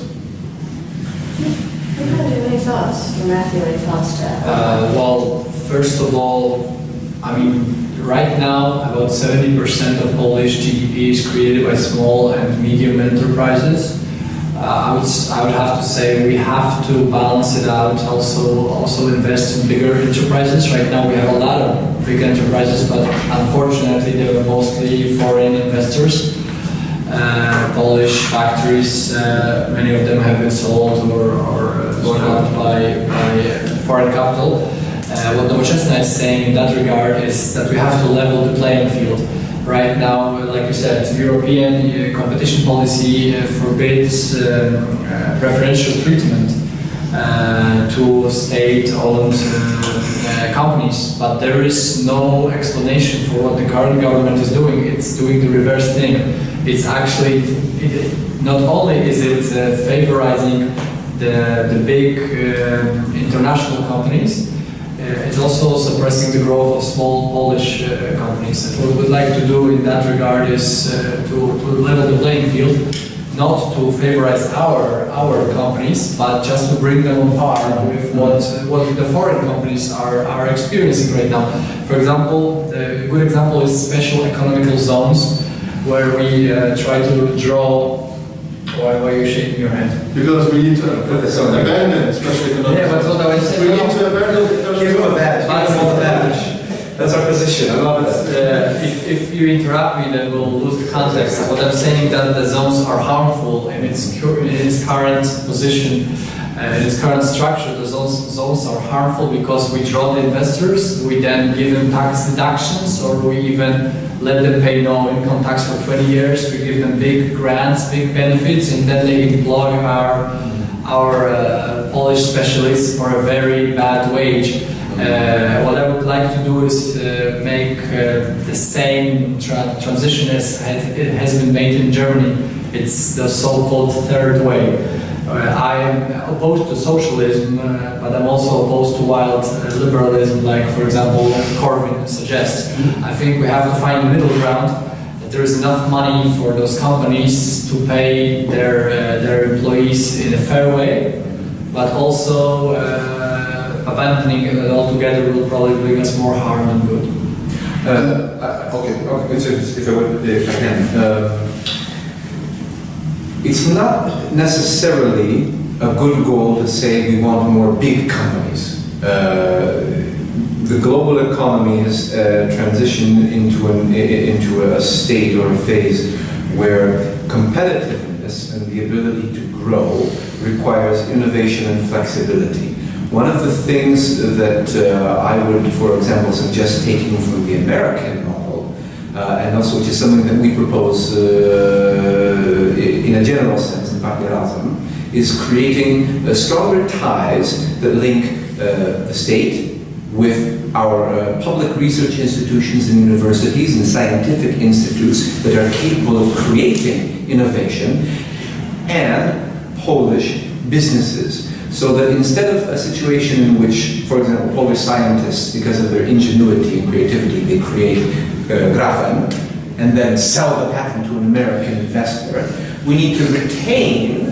Do you have any thoughts, Matthew, any thoughts to add? Well, first of all, I mean, right now about 70% of Polish GDP is created by small and medium enterprises. I would have to say we have to balance it out, also invest in bigger enterprises. Right now we have a lot of big enterprises, but unfortunately they are mostly foreign investors. Polish factories, many of them have been sold or bought out by foreign capital. What Nowoczesna is saying in that regard is that we have to level the playing field. Right now, like you said, European competition policy forbids preferential treatment to state-owned companies, but there is no explanation for what the current government is doing. It's doing the reverse thing. It's actually, not only is it favorizing the big international level it's also suppressing the growth of small Polish companies. And what we would like to do in that regard is to level the playing field, not to favorize our companies, but just to bring them on par with what the foreign companies are experiencing right now. For example, a good example is special economical zones, where we try to draw. Why are you shaking your hand? Because we need to abandon special economic. Yeah, but what I was saying. We need to abandon. Give them a badge. Give them a badge. That's our position. I love it. If you interrupt me, then we'll lose the context. What I'm saying that the zones are harmful in its current position, in its current structure. The zones are harmful because we draw the investors, we then give them tax deductions, or we even let them pay no income tax for 20 years. We give them big grants, big benefits, and then they employ our Polish specialists for a very bad wage. What I would like to do is make the same transition as it has been made in Germany. It's the so-called third way. I am opposed to socialism, but I'm also opposed to wild liberalism, like, for example, Corbyn suggests. I think we have to find a middle ground, that there is enough money for those companies to pay their employees in a fair way, but also abandoning it altogether will probably bring us more harm than good. If I can. It's not necessarily a good goal to say we want more big companies. The global economy has transitioned into a state or a phase where competitiveness and the ability to grow requires innovation and flexibility. One of the things that I would, for example, suggest taking from the American model, and also which is something that we propose in a general sense in Partia Razem, is creating stronger ties that link the state with our public research institutions and universities and scientific institutes that are capable of creating innovation, and Polish businesses. So that instead of a situation in which, for example, Polish scientists, because of their ingenuity and creativity, they create graphene and then sell the patent to an American investor, we need to retain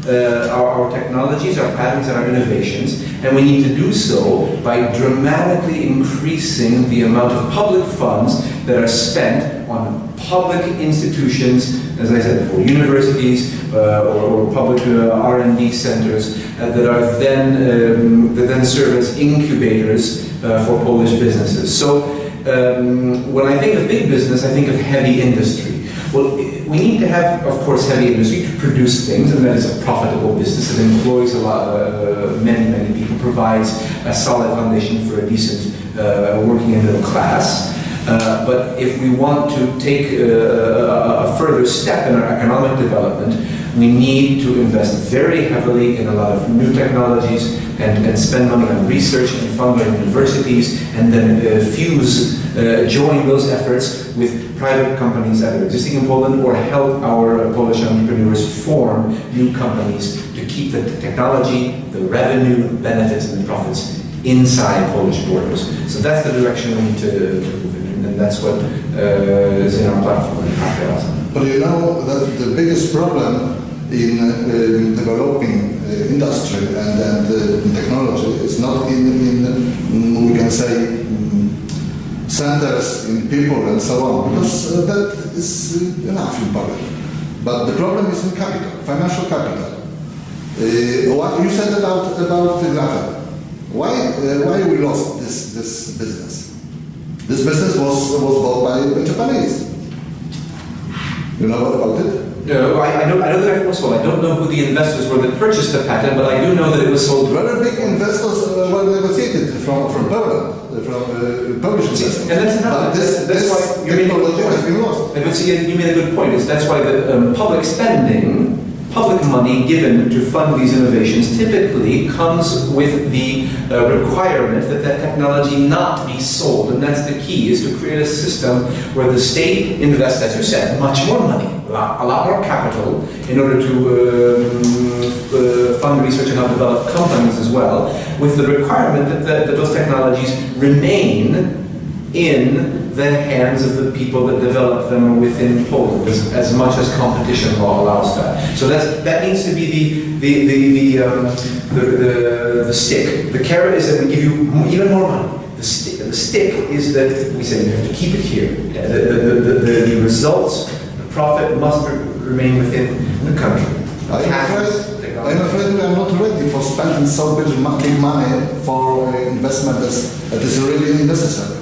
our technologies, our patents, and our innovations, and we need to do so by dramatically increasing the amount of public funds that are spent on public institutions, as I said before, universities or public R&D centers that then serve as incubators for Polish businesses. So when I think of big business, I think of heavy industry. Well, we need to have, of course, heavy industry to produce things, and that is a profitable business. It employs many people, provides a solid foundation for a decent working and middle class. But if we want to take a further step in our economic development, we need to invest very heavily in a lot of new technologies and spend money on research and fund our universities, and then join those efforts with private companies either existing in Poland or help our Polish entrepreneurs form new companies to keep the technology, the revenue, the benefits and the profits inside Polish borders. So that's the direction we need to move in, and that's what is in our platform. But you know that the biggest problem in developing industry and technology is not in we can say centers in people and so on, because that is enough in Poland. But the problem is in capital, financial capital. What you said about Grafen. Why we lost this business? This business was bought by the Japanese. You know about it? No, I know that it was sold. I don't know who the investors were that purchased the patent, but I do know that it was sold. Very big investors were negotiated from Poland, from Polish investors. And that's enough. That's why you technology has been lost. But see, you made a good point. That's why the public spending, public money given to fund these innovations typically comes with the requirement that technology not be sold. And that's the key, is to create a system where the state invests, as you said, much more money, a lot more capital in order to fund research and help develop companies as well, with the requirement that those technologies remain in the hands of the people that develop them within Poland, as much as competition law allows that. So that needs to be the stick. The carrot is that we give you even more money. The stick is that we say you have to keep it here. The results, the profit must remain within the country. I'm afraid we are not ready for spending so big money for investment that is really necessary.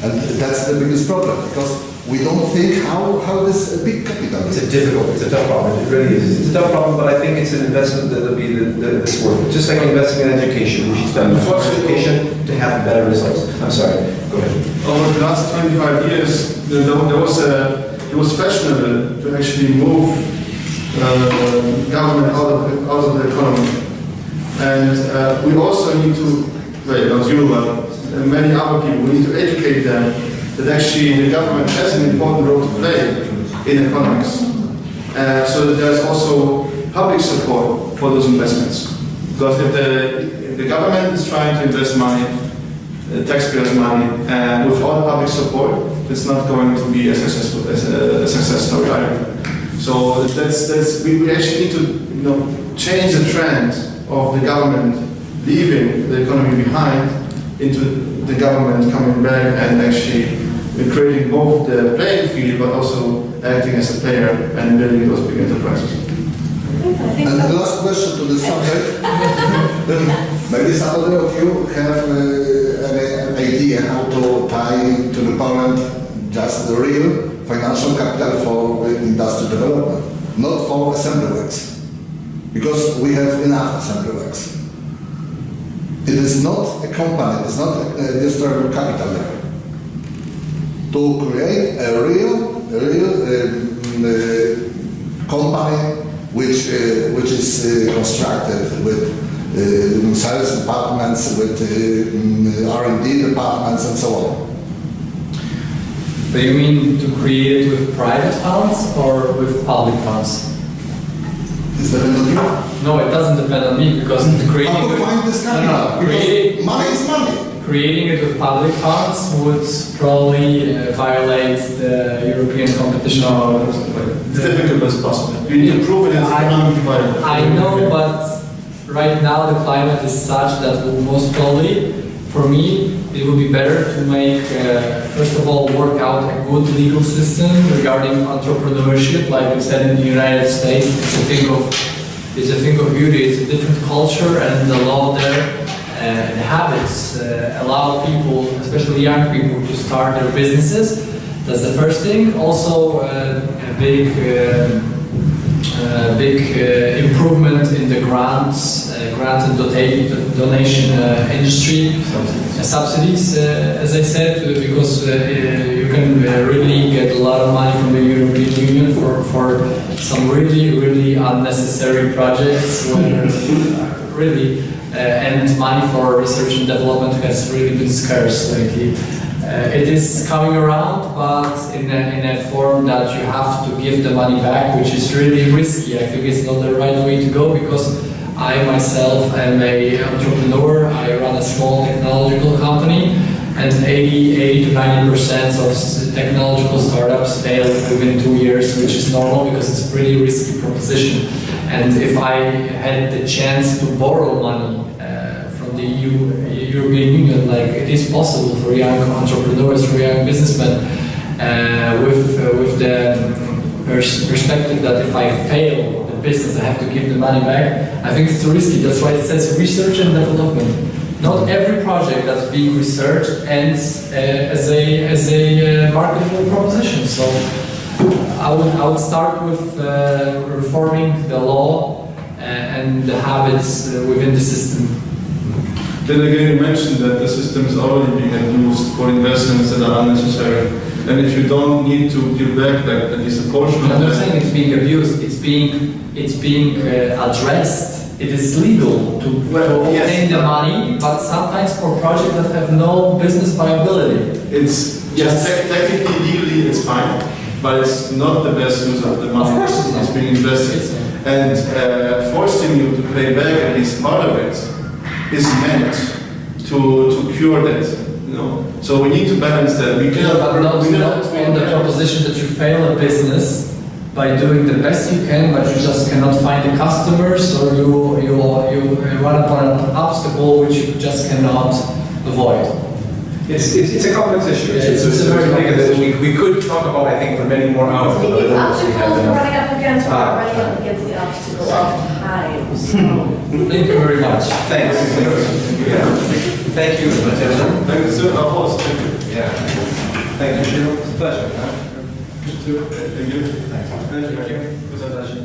And that's the biggest problem, because we don't think how this big capital is. It's a tough problem. It really is. It's a tough problem, but I think it's an investment that'll be that's worth it. Just like investing in education, we should spend more on education to have better results. I'm sorry. Go ahead. Over the last 25 years, it was fashionable to actually move government out of the economy, and we also need to, well, not you, but many other people, we need to educate them that actually the government has an important role to play in economics. So that there's also public support for those investments. Because if the government is trying to invest money, taxpayers' money, without public support, it's not going to be a success story either. So we actually need to change the trend of the government leaving the economy behind into the government coming back and actually creating both the playing field but also acting as a player and building those big enterprises. And the last question to the subject, maybe somebody of you have an idea how to tie to the Poland just the real financial capital for industrial development, not for assembly works, because we have enough assembly works. It is not a company, it is not a industrial capital there. To create a real company which is constructed with sales departments, with R&D departments, and so on. Do you mean to create it with private funds or with public funds? Is that on you? No, it doesn't depend on me, because creating How to find this capital? Because money is money. Creating it with public funds would probably violate the European competition law. It's difficult as possible. You need to prove it as economically viable. I know, but right now the climate is such that will most probably, for me, it would be better to make, first of all, work out a good legal system regarding entrepreneurship. Like you said, in the United States, it's a thing of beauty. It's a different culture, and the law there and habits allow people, especially young people, to start their businesses. That's the first thing. Also, a big improvement in the grant and donation industry. Subsidies, as I said, because you can really get a lot of money from the European Union for some really unnecessary projects where really and money for research and development has really been scarce lately. It is coming around, but in a form that you have to give the money back, which is really risky. I think it's not the right way to go, because I myself am an entrepreneur. I run a small technological company, and 80 to 90% of technological startups fail within 2 years, which is normal because it's a pretty risky proposition. And if I had the chance to borrow money from the European Union, like it is possible for young entrepreneurs, for young businessmen, with the perspective that if I fail the business, I have to give the money back, I think it's too risky. That's why it says research and development. Not every project that's being researched ends as a marketable proposition. So I would start with reforming the law and the habits within the system. Then again, you mentioned that the system is already being used for investments that are unnecessary. And if you don't need to give back at least a portion of that. I'm not saying it's being abused, it's being addressed. It is legal to obtain the money, but sometimes for projects that have no business viability. Technically, legally it's fine, but it's not the best use of the money. Of course it's not. It's being invested. And forcing you to pay back at least part of it is meant to cure that. So we need to balance that. We cannot. But not on the proposition that you fail a business by doing the best you can, but you just cannot find the customers, or you run upon an obstacle which you just cannot avoid. It's a complex issue. It's a very complex issue. We could talk about, I think, for many more hours. The but I don't know if we have obstacles we're enough. running up against, we're running up against the obstacle of time. So. Thank you very much. Thanks. Thank you, Matilda. Thank you, sir. Our host. Thank you. Yeah. Thank you. It's a pleasure. Thank you. Thank you. It was a pleasure.